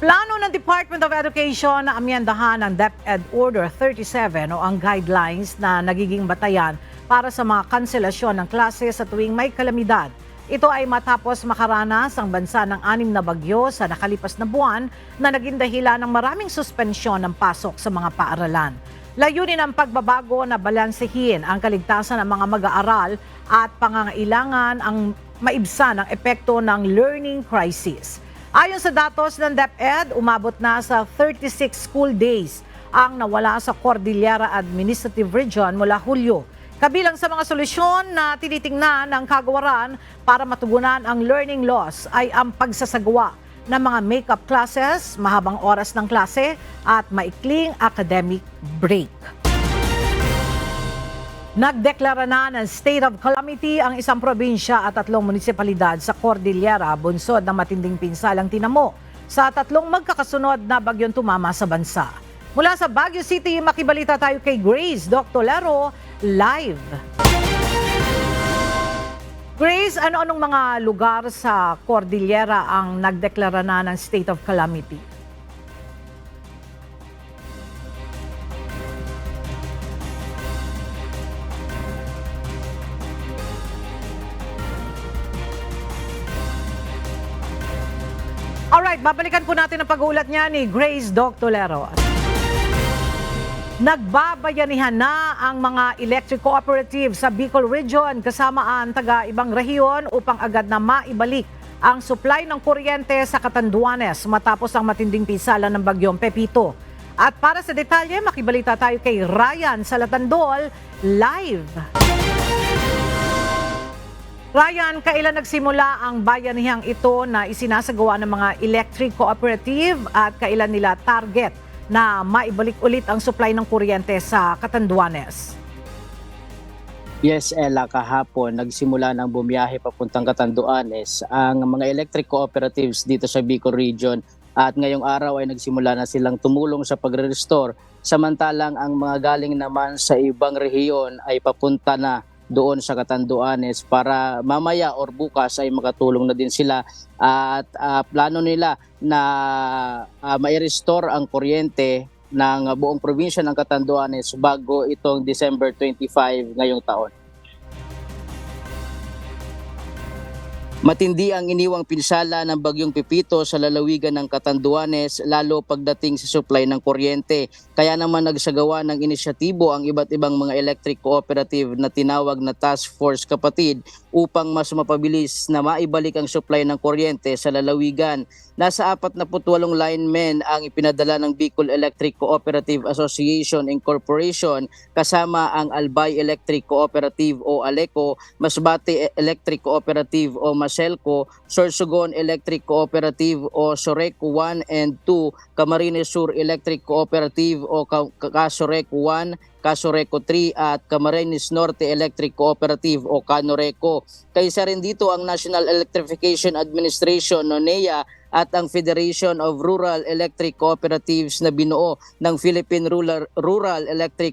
Plano ng Department of Education na amyendahan ang DepEd Order 37 o ang guidelines na nagiging batayan para sa mga kanselasyon ng klase sa tuwing may kalamidad. Ito ay matapos makaranas ang bansa ng 6 na bagyo sa nakalipas na buwan na naging dahilan ng maraming suspensyon ng pasok sa mga paaralan. Layunin ang pagbabago na balansehin ang kaligtasan ng mga mag-aaral at pangangailangan ang maibsan ang epekto ng learning crisis. Ayon sa datos ng DepEd, umabot na sa 36 school days ang nawala sa Cordillera Administrative Region mula Hulyo. Kabilang sa mga solusyon na tinitingnan ng kagawaran para matugunan ang learning loss ay ang pagsasagawa ng mga makeup classes, mahabang oras ng klase at maikling academic break. Nagdeklara na ng state of calamity ang isang probinsya at 3 munisipalidad sa Cordillera, bunsod ng matinding pinsalang tinamo sa 3 magkakasunod na bagyong tumama sa bansa. Mula sa Baguio City, makibalita tayo kay Grace Doctolero live. Grace, ano-anong mga lugar sa Cordillera ang nagdeklara na ng state of calamity? Alright, babalikan po natin ang pag-uulat niya ni Grace Doctolero. Nagbabayanihan na ang mga electric cooperative sa Bicol Region kasama ang taga-ibang rehiyon upang agad na maibalik ang supply ng kuryente sa Catanduanes matapos ang matinding pinsala ng bagyong Pepito. At para sa detalye, makibalita tayo kay Ryan Salatandol live. Ryan, kailan nagsimula ang bayanihang ito na isinasagawa ng mga electric cooperative at kailan nila target na maibalik ulit ang supply ng kuryente sa Catanduanes? Yes, Ella, kahapon nagsimula ng bumiyahe papuntang Catanduanes ang mga electric cooperatives dito sa Bicol Region at ngayong araw ay nagsimula na silang tumulong sa pagre-restore, samantalang ang mga galing naman sa ibang rehiyon ay papunta na doon sa Catanduanes para mamaya or bukas ay makatulong na din sila at plano nila na mai-restore ang kuryente ng buong probinsya ng Catanduanes bago itong December 25 ngayong taon. Matindi ang iniwang pinsala ng bagyong Pepito sa lalawigan ng Catanduanes lalo pagdating sa supply ng kuryente. Kaya naman nagsagawa ng inisyatibo ang iba't ibang mga electric cooperative na tinawag na Task Force Kapatid upang mas mapabilis na maibalik ang supply ng kuryente sa lalawigan. Nasa 48 linemen ang ipinadala ng Bicol Electric Cooperative Association Incorporation kasama ang Albay Electric Cooperative o ALECO, Masbate Electric Cooperative o Maselco, Sorsogon Electric Cooperative o Soreco 1 and 2, Camarines Sur Electric Cooperative o Casoreco 1, Casoreco 3 at Camarines Norte Electric Cooperative o Canoreco. Kaysa rin dito ang National Electrification Administration o NEA at ang Federation of Rural Electric Cooperatives na binuo ng Philippine Rural Electric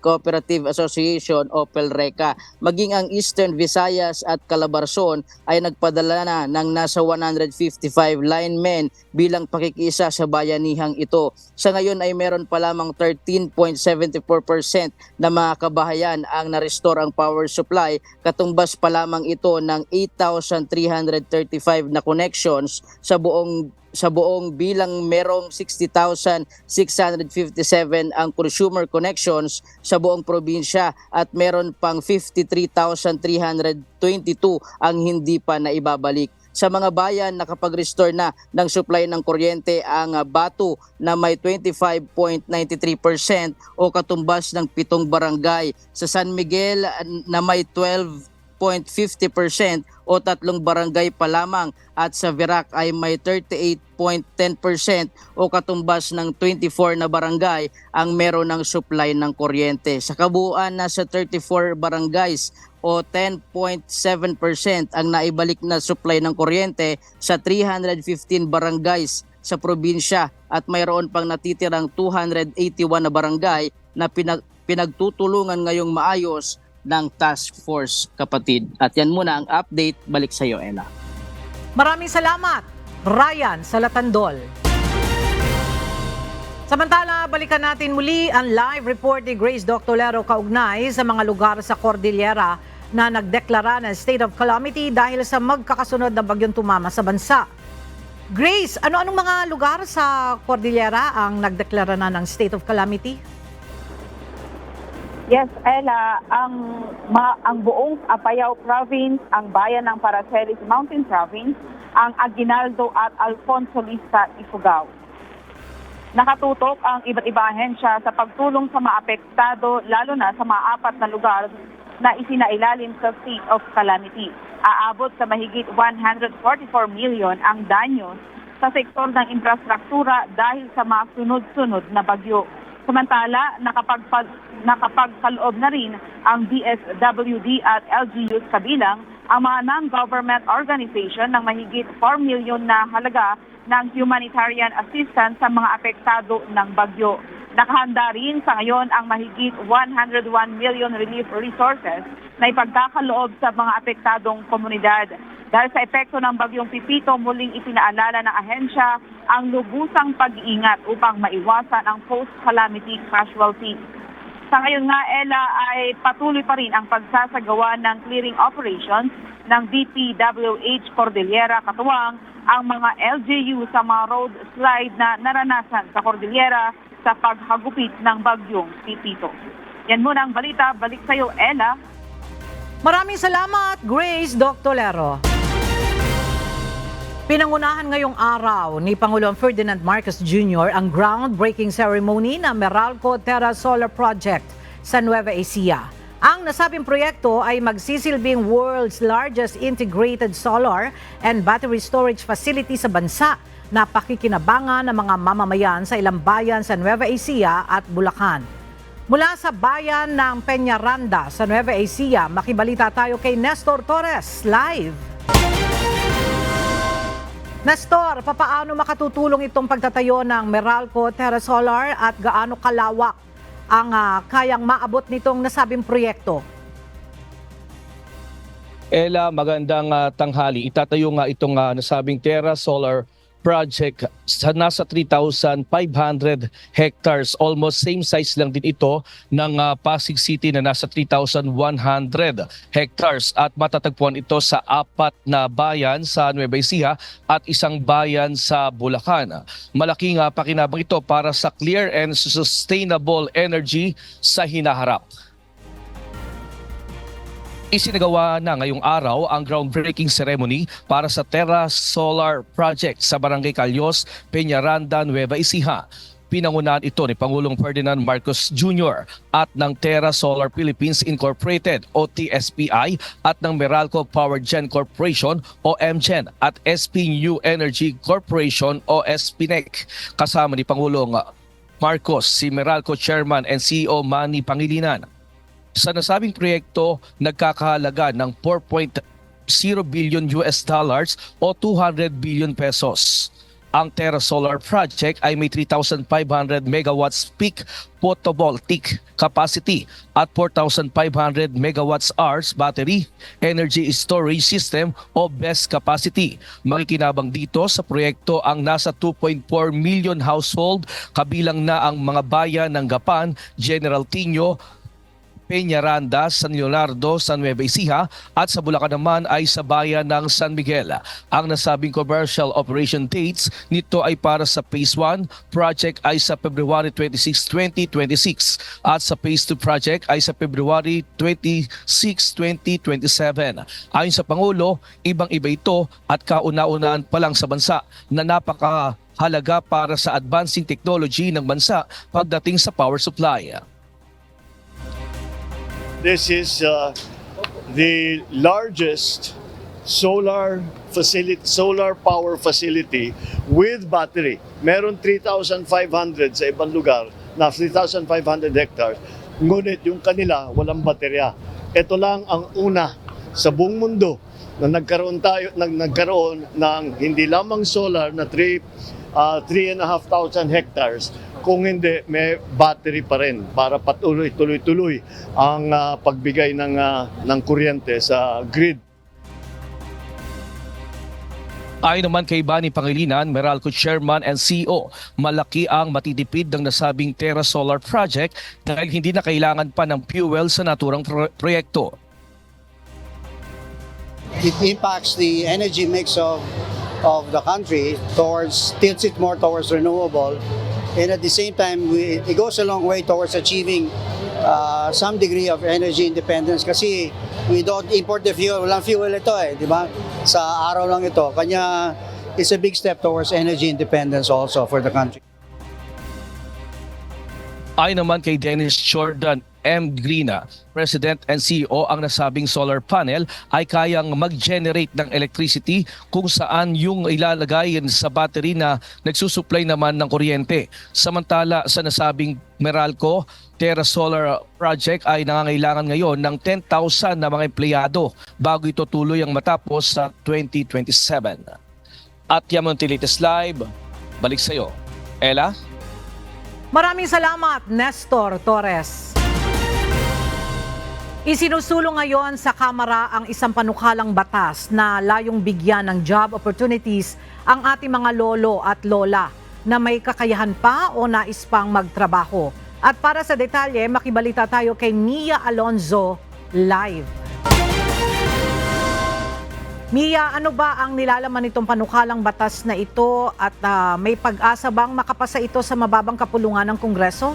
Cooperative Association o PELRECA. Maging ang Eastern Visayas at Calabarzon ay nagpadala na ng nasa 155 linemen bilang pakikiisa sa bayanihang ito. Sa ngayon ay meron pa lamang 13.74% na mga kabahayan ang na-restore ang power supply, katumbas pa lamang ito ng 8,335 na connections sa buong bilang merong 60,657 ang consumer connections sa buong probinsya at meron pang 53,322 ang hindi pa naibabalik. Sa mga bayan, nakapag-restore na ng supply ng kuryente ang Batu na may 25.93% o katumbas ng 7 barangay. Sa San Miguel na may 12.50% o 3 barangay pa lamang at sa Verac ay may 38.10% o katumbas ng 24 na barangay ang meron ng supply ng kuryente. Sa kabuuan, nasa 34 barangays o 10.7% ang naibalik na supply ng kuryente sa 315 barangays sa probinsya at mayroon pang natitirang 281 na barangay na pinagtutulungan ngayong maayos ng Task Force Kapatid. At yan muna ang update. Balik sa iyo, Ella. Maraming salamat, Ryan Salatandol. Samantala, balikan natin muli ang live report ni Grace Doctolero kaugnay sa mga lugar sa Cordillera na nagdeklara ng state of calamity dahil sa magkakasunod na bagyong tumama sa bansa. Grace, ano-anong mga lugar sa Cordillera ang nagdeklara na ng state of calamity? Yes, Ella, ang buong Apayao Province, ang bayan ng Paracelis Mountain Province, ang Aguinaldo at Alfonso Lista, Ifugao. Nakatutok ang iba't ibang ahensya sa pagtulong sa mga apektado, lalo na sa mga 4 na lugar na isinailalim sa state of calamity. Aabot sa mahigit 144 million ang danyo sa sektor ng infrastruktura dahil sa mga sunod-sunod na bagyo. Samantala, nakapagkaloob na rin ang DSWD at LGUs kabilang ang mga non-government organization ng mahigit 4 million na halaga ng humanitarian assistance sa mga apektado ng bagyo. Nakahanda rin sa ngayon ang mahigit 101 million relief resources na ipagkakaloob sa mga apektadong komunidad. Dahil sa epekto ng bagyong Pipito, muling ipinaalala ng ahensya ang lubusang pag-iingat upang maiwasan ang post-calamity casualty. Sa ngayon nga, Ella, ay patuloy pa rin ang pagsasagawa ng clearing operations ng DPWH Cordillera katuwang ang mga LGU sa mga road slide na naranasan sa Cordillera sa paghagupit ng bagyong Pipito. Yan muna ang balita. Balik sa iyo, Ella. Maraming salamat, Grace Doctolero. Pinangunahan ngayong araw ni Pangulong Ferdinand Marcos Jr. ang groundbreaking ceremony ng Meralco Terra Solar Project sa Nueva Ecija. Ang nasabing proyekto ay magsisilbing world's largest integrated solar and battery storage facility sa bansa na pakikinabangan ng mga mamamayan sa ilang bayan sa Nueva Ecija at Bulacan. Mula sa bayan ng Peñaranda sa Nueva Ecija, makibalita tayo kay Nestor Torres live. Nestor, papaano makatutulong itong pagtatayo ng Meralco Terra Solar at gaano kalawak ang kayang maabot nitong nasabing proyekto? Ella, magandang tanghali. Itatayo nga itong nasabing Terra Solar Project sa nasa 3,500 hectares. Almost same size lang din ito ng Pasig City na nasa 3,100 hectares. At matatagpuan ito sa 4 na bayan sa Nueva Ecija at 1 bayan sa Bulacan. Malaking pakinabang ito para sa clear and sustainable energy sa hinaharap. Isinagawa na ngayong araw ang groundbreaking ceremony para sa Terra Solar Project sa Barangay Calyos, Peñaranda, Nueva Ecija. Pinangunahan ito ni Pangulong Ferdinand Marcos Jr. at ng Terra Solar Philippines Incorporated o TSPI at ng Meralco Power Gen Corporation o MGen at SP New Energy Corporation o SPNEC. Kasama ni Pangulong Marcos si Meralco Chairman and CEO Manny Pangilinan. Sa nasabing proyekto, nagkakahalaga ng 4.0 billion US dollars o 200 billion pesos. Ang Terra Solar Project ay may 3,500 megawatts peak photovoltaic capacity at 4,500 megawatts hours battery energy storage system o BESS capacity. Makikinabang dito sa proyekto ang nasa 2.4 million household, kabilang na ang mga bayan ng Gapan, General Tino, Peñaranda, San Leonardo, San Nueva Ecija at sa Bulacan naman ay sa bayan ng San Miguel. Ang nasabing commercial operation dates nito ay para sa Phase 1 project ay sa February 26, 2026 at sa Phase 2 project ay sa February 26, 2027. Ayon sa Pangulo, ibang-iba ito at kauna-unaan pa lang sa bansa na napakahalaga para sa advancing technology ng bansa pagdating sa power supply. This is the largest solar power facility with battery. Meron 3,500 sa ibang lugar na 3,500 hectares. Ngunit yung kanila walang baterya. Ito lang ang una sa buong mundo na nagkaroon ng hindi lamang solar na 3,500 hectares, kung hindi may battery pa rin para tuloy-tuloy ang pagbigay ng kuryente sa grid. Ayon naman kay Manny Pangilinan, Meralco Chairman and CEO, malaki ang matitipid ng nasabing Terra Solar Project dahil hindi na kailangan pa ng fuel sa naturang proyekto. It impacts the energy mix of the country tilts it more towards renewable, and at the same time it goes a long way towards achieving some degree of energy independence kasi we don't import the fuel, walang fuel ito di ba? Sa araw lang ito, kanya it's a big step towards energy independence also for the country. Ayon naman kay Dennis Jordan M. Grina, President and CEO, ang nasabing solar panel ay kayang mag-generate ng electricity kung saan yung ilalagay sa battery na nagsusupply naman ng kuryente. Samantala sa nasabing Meralco Terra Solar Project ay nangangailangan ngayon ng 10,000 na mga empleyado bago ito tuloy ang matapos sa 2027. At Yamonte Latest Live, balik sa iyo, Ella. Maraming salamat, Nestor Torres. Isinusulong ngayon sa Kamara ang isang panukalang batas na layong bigyan ng job opportunities ang ating mga lolo at lola na may kakayahan pa o nais pang magtrabaho. At para sa detalye, makibalita tayo kay Mia Alonzo live. Mia, ano ba ang nilalaman nitong panukalang batas na ito at may pag-asa bang makapasa ito sa mababang kapulungan ng Kongreso?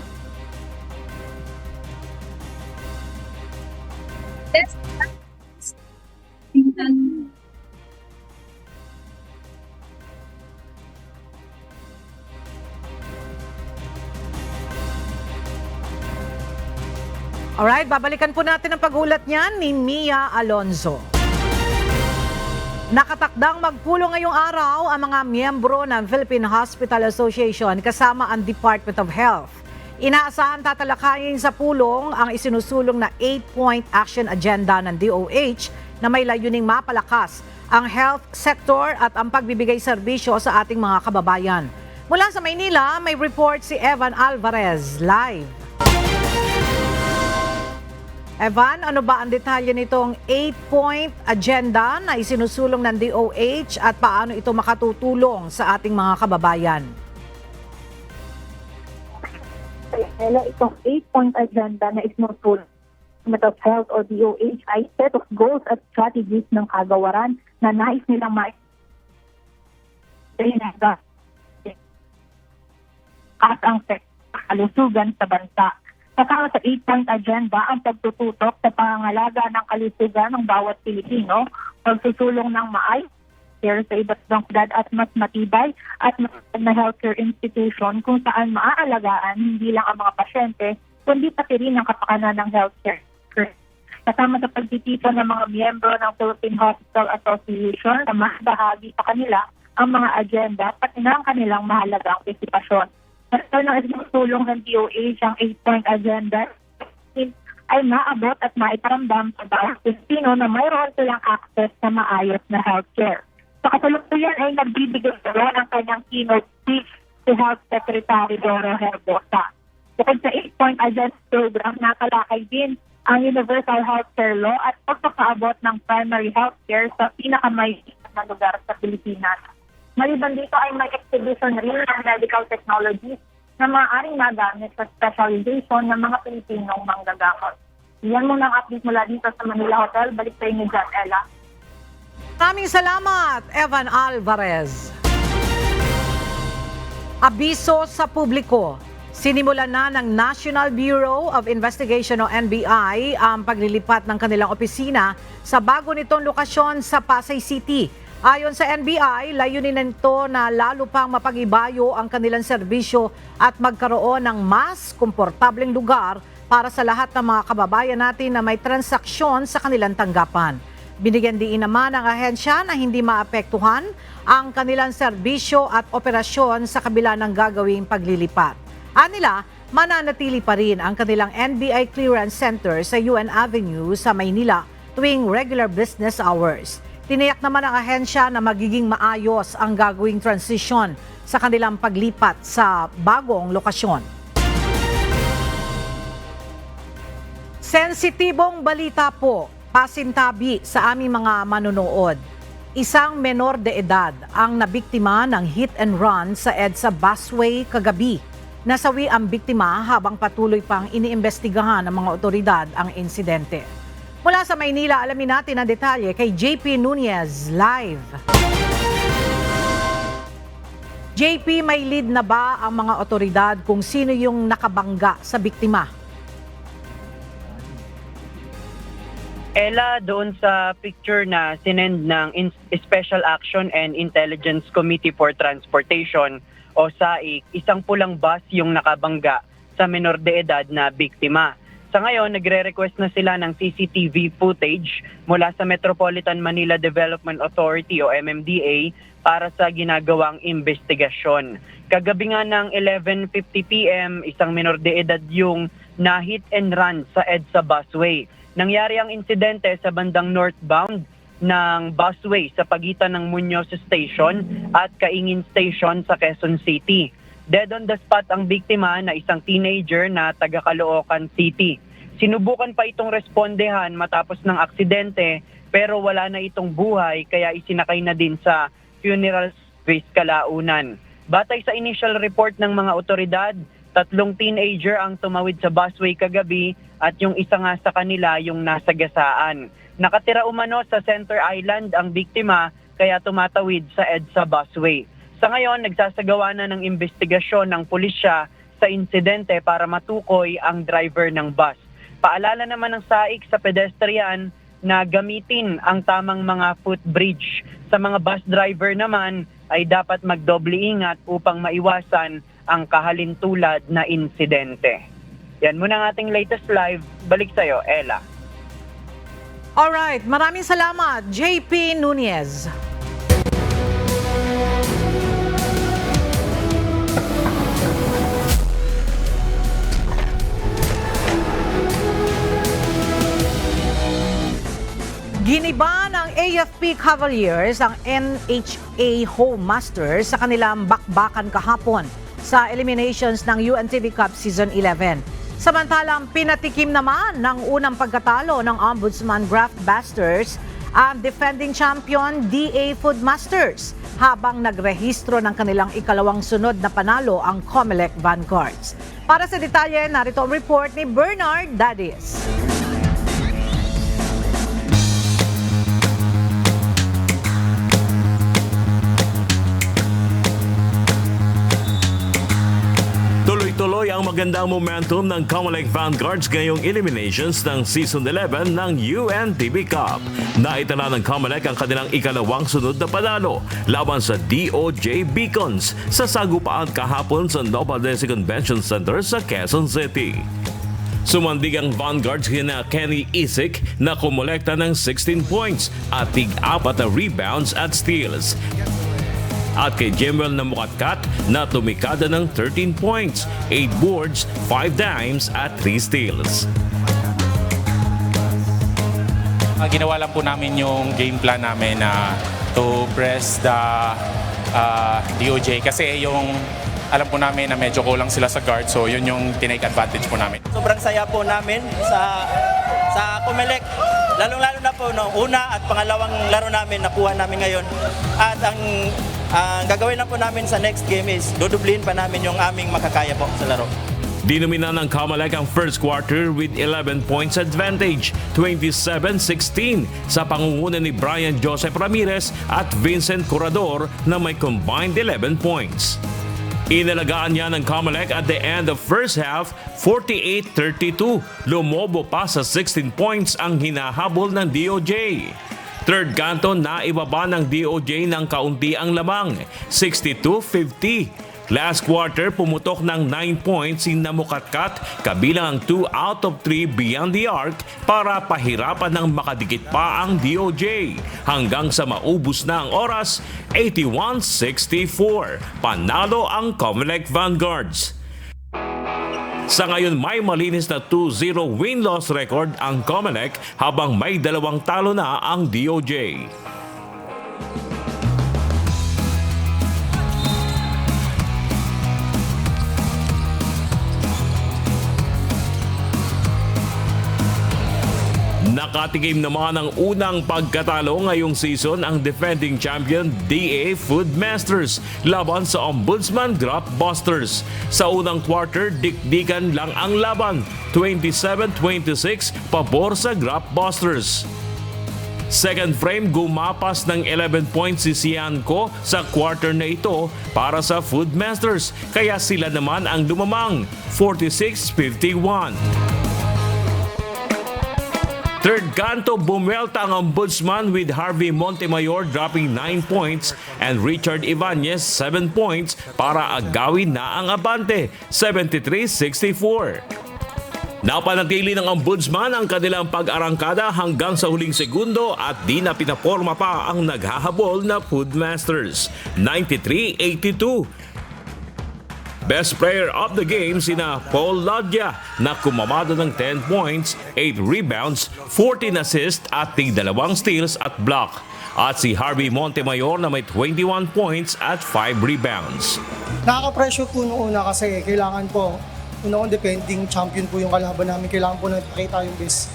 Alright, babalikan po natin ang pag-ulat niyan ni Mia Alonzo. Nakatakdang magpulong ngayong araw ang mga miyembro ng Philippine Hospital Association kasama ang Department of Health. Inaasahan tatalakayin sa pulong ang isinusulong na 8-point action agenda ng DOH na may layuning mapalakas ang health sector at ang pagbibigay serbisyo sa ating mga kababayan. Mula sa Maynila, may report si Evan Alvarez live. Evan, ano ba ang detalye nitong 8-point agenda na isinusulong ng DOH at paano ito makatutulong sa ating mga kababayan? Itong 8-point agenda na isinusulong ng Department of Health o DOH ay set of goals at strategies ng kagawaran na nais nilang at ang kalusugan sa bansa. Kasama sa 8-point agenda ang pagtututok sa pangangalaga ng kalusugan ng bawat Pilipino, pagsusulong ng maayos care sa iba't ibang edad at mas matibay at na healthcare institution kung saan maaalagaan hindi lang ang mga pasyente, kundi pati rin ang kapakanan ng healthcare. Kasama sa pagtitipon ng mga miyembro ng Philippine Hospital Association na mahahagi sa kanila ang mga agenda pati na ang kanilang mahalagang partisipasyon. Sa tulong ng DOH ang 8-point agenda ay maabot at maiparamdam sa bawat Pilipino na mayroon silang access sa maayos na healthcare. Sa katuluyan ay nagbibigay ng kanyang keynote speech si Health Secretary Doro Herbosa. Bukod sa 8-point agenda program, nakalakay din ang Universal Healthcare Law at pagkakaabot ng primary healthcare sa pinakamahirap na lugar sa Pilipinas. Maliban dito ay may exhibition rin ng medical technologies na maaaring magamit sa specialization ng mga Pilipinong manggagamot. Yan muna ang update mula dito sa Manila Hotel. Balik sa inyo dyan, Ella. Maraming salamat, Evan Alvarez. Abiso sa publiko. Sinimulan na ng National Bureau of Investigation o NBI ang paglilipat ng kanilang opisina sa bago nitong lokasyon sa Pasay City. Ayon sa NBI, layunin nito na lalo pang mapag-ibayo ang kanilang serbisyo at magkaroon ng mas komportableng lugar para sa lahat ng mga kababayan natin na may transaksyon sa kanilang tanggapan. Binigyan din naman ng ahensya na hindi maapektuhan ang kanilang serbisyo at operasyon sa kabila ng gagawing paglilipat. Anila, mananatili pa rin ang kanilang NBI Clearance Center sa UN Avenue sa Maynila tuwing regular business hours. Tiniyak naman ng ahensya na magiging maayos ang gagawing transition sa kanilang paglipat sa bagong lokasyon. Sensitibong balita po, pasintabi sa aming mga manonood. Isang menor de edad ang nabiktima ng hit and run sa EDSA busway kagabi. Nasawi ang biktima habang patuloy pang iniimbestigahan ng mga otoridad ang insidente. Mula sa Maynila, alamin natin ang detalye kay JP Nunez live. JP, may lead na ba ang mga otoridad kung sino yung nakabangga sa biktima? Ella, doon sa picture na sinend ng Special Action and Intelligence Committee for Transportation o SAIC, isang pulang bus yung nakabangga sa menor de edad na biktima. Sa ngayon, nagre-request na sila ng CCTV footage mula sa Metropolitan Manila Development Authority o MMDA para sa ginagawang investigasyon. Kagabi nga ng 11:50 PM, isang menor de edad yung na-hit and run sa EDSA busway. Nangyari ang insidente sa bandang northbound ng busway sa pagitan ng Muñoz Station at Kaingin Station sa Quezon City. Dead on the spot ang biktima na isang teenager na taga Caloocan City. Sinubukan pa itong respondehan matapos ng aksidente pero wala na itong buhay kaya isinakay na din sa funeral service kalaunan. Batay sa initial report ng mga otoridad, 3 teenager ang tumawid sa busway kagabi at yung isa nga sa kanila yung nasagasaan. Nakatira umano sa Center Island ang biktima kaya tumatawid sa EDSA busway. Sa ngayon, nagsasagawa na ng investigasyon ng pulisya sa insidente para matukoy ang driver ng bus. Paalala naman ng SAIC sa pedestrian na gamitin ang tamang mga footbridge. Sa mga bus driver naman ay dapat magdoble ingat upang maiwasan ang kahalintulad na insidente. Yan muna ang ating latest live. Balik sa'yo, Ella. Alright, maraming salamat, JP Nunez. Giniba ng AFP Cavaliers ang NHA Home Masters sa kanilang bakbakan kahapon sa eliminations ng UNTV Cup Season 11. Samantalang pinatikim naman ng unang pagkatalo ng Ombudsman Graf Basters ang defending champion DA Food Masters habang nagrehistro ng kanilang ikalawang sunod na panalo ang Comelec Vanguards. Para sa detalye, narito ang report ni Bernard Dadis. Tuloy-tuloy ang magandang momentum ng Comelec Vanguards ngayong eliminations ng Season 11 ng UNTV Cup. Naitala ng Comelec ang kanilang ikalawang sunod na panalo laban sa DOJ Beacons sa sagupaan kahapon sa Nova Desi Convention Center sa Quezon City. Sumandig ang Vanguards kina Kenny Isik na kumolekta ng 16 points at tig-4 na rebounds at steals. At kay Jemwell na Mukatkat na tumikada ng 13 points, 8 boards, 5 dimes at 3 steals. Ginawa lang po namin yung game plan namin na to press the DOJ kasi yung alam po namin na medyo kulang sila sa guard, so yun yung tinake advantage po namin. Sobrang saya po namin sa Comelec. Lalong-lalo na po no, una at pangalawang laro namin nakuha namin ngayon. At ang gagawin na po namin sa next game is dudublihin pa namin yung aming makakaya po sa laro. Dinumina ng Comelec ang first quarter with 11 points advantage, 27-16 sa pangunguna ni Brian Joseph Ramirez at Vincent Corrador na may combined 11 points. Inalagaan niya ng Comelec at the end of first half, 48-32. Lumobo pa sa 16 points ang hinahabol ng DOJ. Third kanto na ibaba ng DOJ ng kaunti ang lamang, 62-50. Last quarter, pumutok ng 9 points si Namukatkat kabilang ang 2 out of 3 beyond the arc para pahirapan ng makadikit pa ang DOJ hanggang sa maubos na ang oras, 81-64. Panalo ang Comelec Vanguards. Sa ngayon, may malinis na 2-0 win-loss record ang Comelec habang may 2 talo na ang DOJ. Nakatikim naman ang unang pagkatalo ngayong season ang defending champion DA Food Masters laban sa Ombudsman Graf Busters. Sa unang quarter, dikdikan lang ang laban, 27-26 pabor sa Graf Busters. Second frame, gumapas ng 11 points si Cianco sa quarter na ito para sa Food Masters, kaya sila naman ang lumamang, 46-51. Third kanto, bumwelta ang ombudsman with Harvey Montemayor dropping 9 points and Richard Ibanez 7 points para agawin na ang abante, 73-64. Napanatili ng ombudsman ang kanilang pag-arangkada hanggang sa huling segundo at di na pinaporma pa ang naghahabol na Foodmasters, 93-82. Best player of the game sina Paul Lodya na kumamada ng 10 points, 8 rebounds, 14 assists at 2 steals at block. At si Harvey Montemayor na may 21 points at 5 rebounds. Nakaka-pressure po noong una kasi kailangan po, unang defending champion po yung kalaban namin. Kailangan po na ipakita yung best.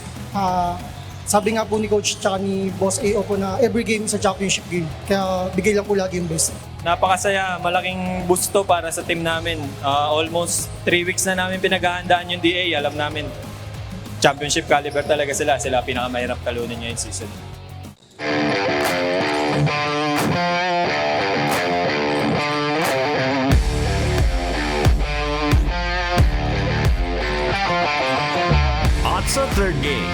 Sabi nga po ni Coach tsaka ni Boss AO po na every game sa championship game. Kaya bigay lang po lagi yung best. Napakasaya, malaking boost to para sa team namin. Almost 3 weeks na namin pinaghahandaan yung DA. Alam namin, championship caliber talaga sila. Sila pinakamahirap talunin ngayong season. At sa third game,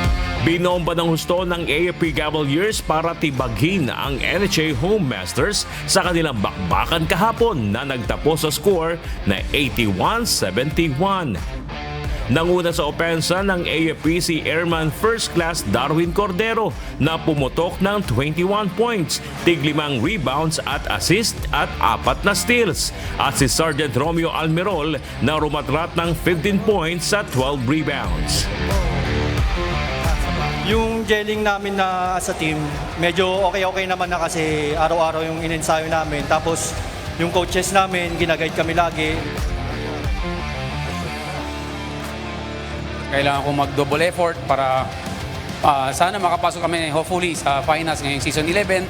binomba ng husto ng AFP Cavaliers para tibagin ang NHA Home Masters sa kanilang bakbakan kahapon na nagtapos sa score na 81-71. Nanguna sa opensa ng AFP si Airman First Class Darwin Cordero na pumutok ng 21 points, 5 rebounds at assist at 4 na steals. At si Sergeant Romeo Almirol na rumatrat ng 15 points at 12 rebounds. Yung gelling namin na sa team, medyo okay naman na kasi araw-araw yung in-ensayo namin. Tapos yung coaches namin, ginaguide kami lagi. Kailangan kong mag-double effort para sana makapasok kami hopefully sa finals ngayong season 11.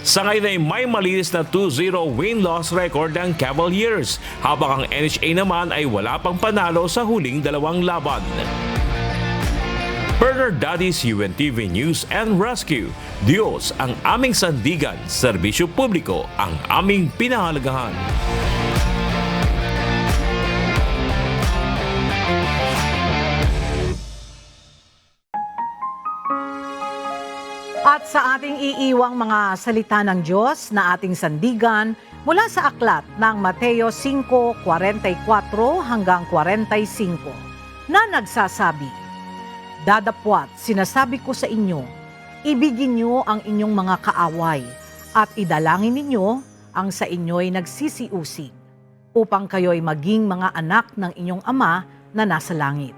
Sa ngayon ay may malinis na 2-0 win-loss record ang Cavaliers, habang ang NHA naman ay wala pang panalo sa huling 2 laban. Bernard Daddy's UNTV News and Rescue. Diyos ang aming sandigan, serbisyo publiko ang aming pinahalagahan. At sa ating iiwang mga salita ng Diyos na ating sandigan mula sa aklat ng Mateo 5:44 hanggang 45 na nagsasabi, "Dadapwat, sinasabi ko sa inyo, ibigin niyo ang inyong mga kaaway at idalangin ninyo ang sa inyo'y nagsisiusig, upang kayo'y maging mga anak ng inyong Ama na nasa langit.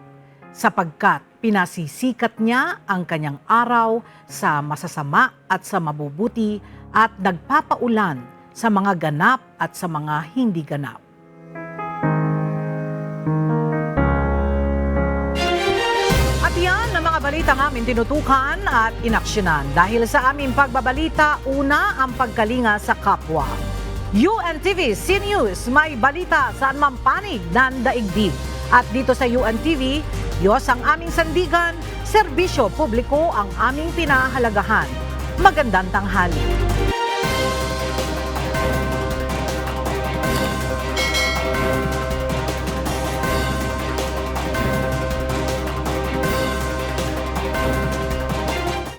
Sapagkat pinasisikat niya ang kanyang araw sa masasama at sa mabubuti at nagpapaulan sa mga ganap at sa mga hindi ganap." At yan ang mga balita namin tinutukan at inaksyonan. Dahil sa aming pagbabalita, una ang pagkalinga sa kapwa. UNTV CNews, may balita saan man panig ng daigdig. At dito sa UNTV, Diyos ang aming sandigan, serbisyo publiko ang aming pinahalagahan. Magandang tanghali.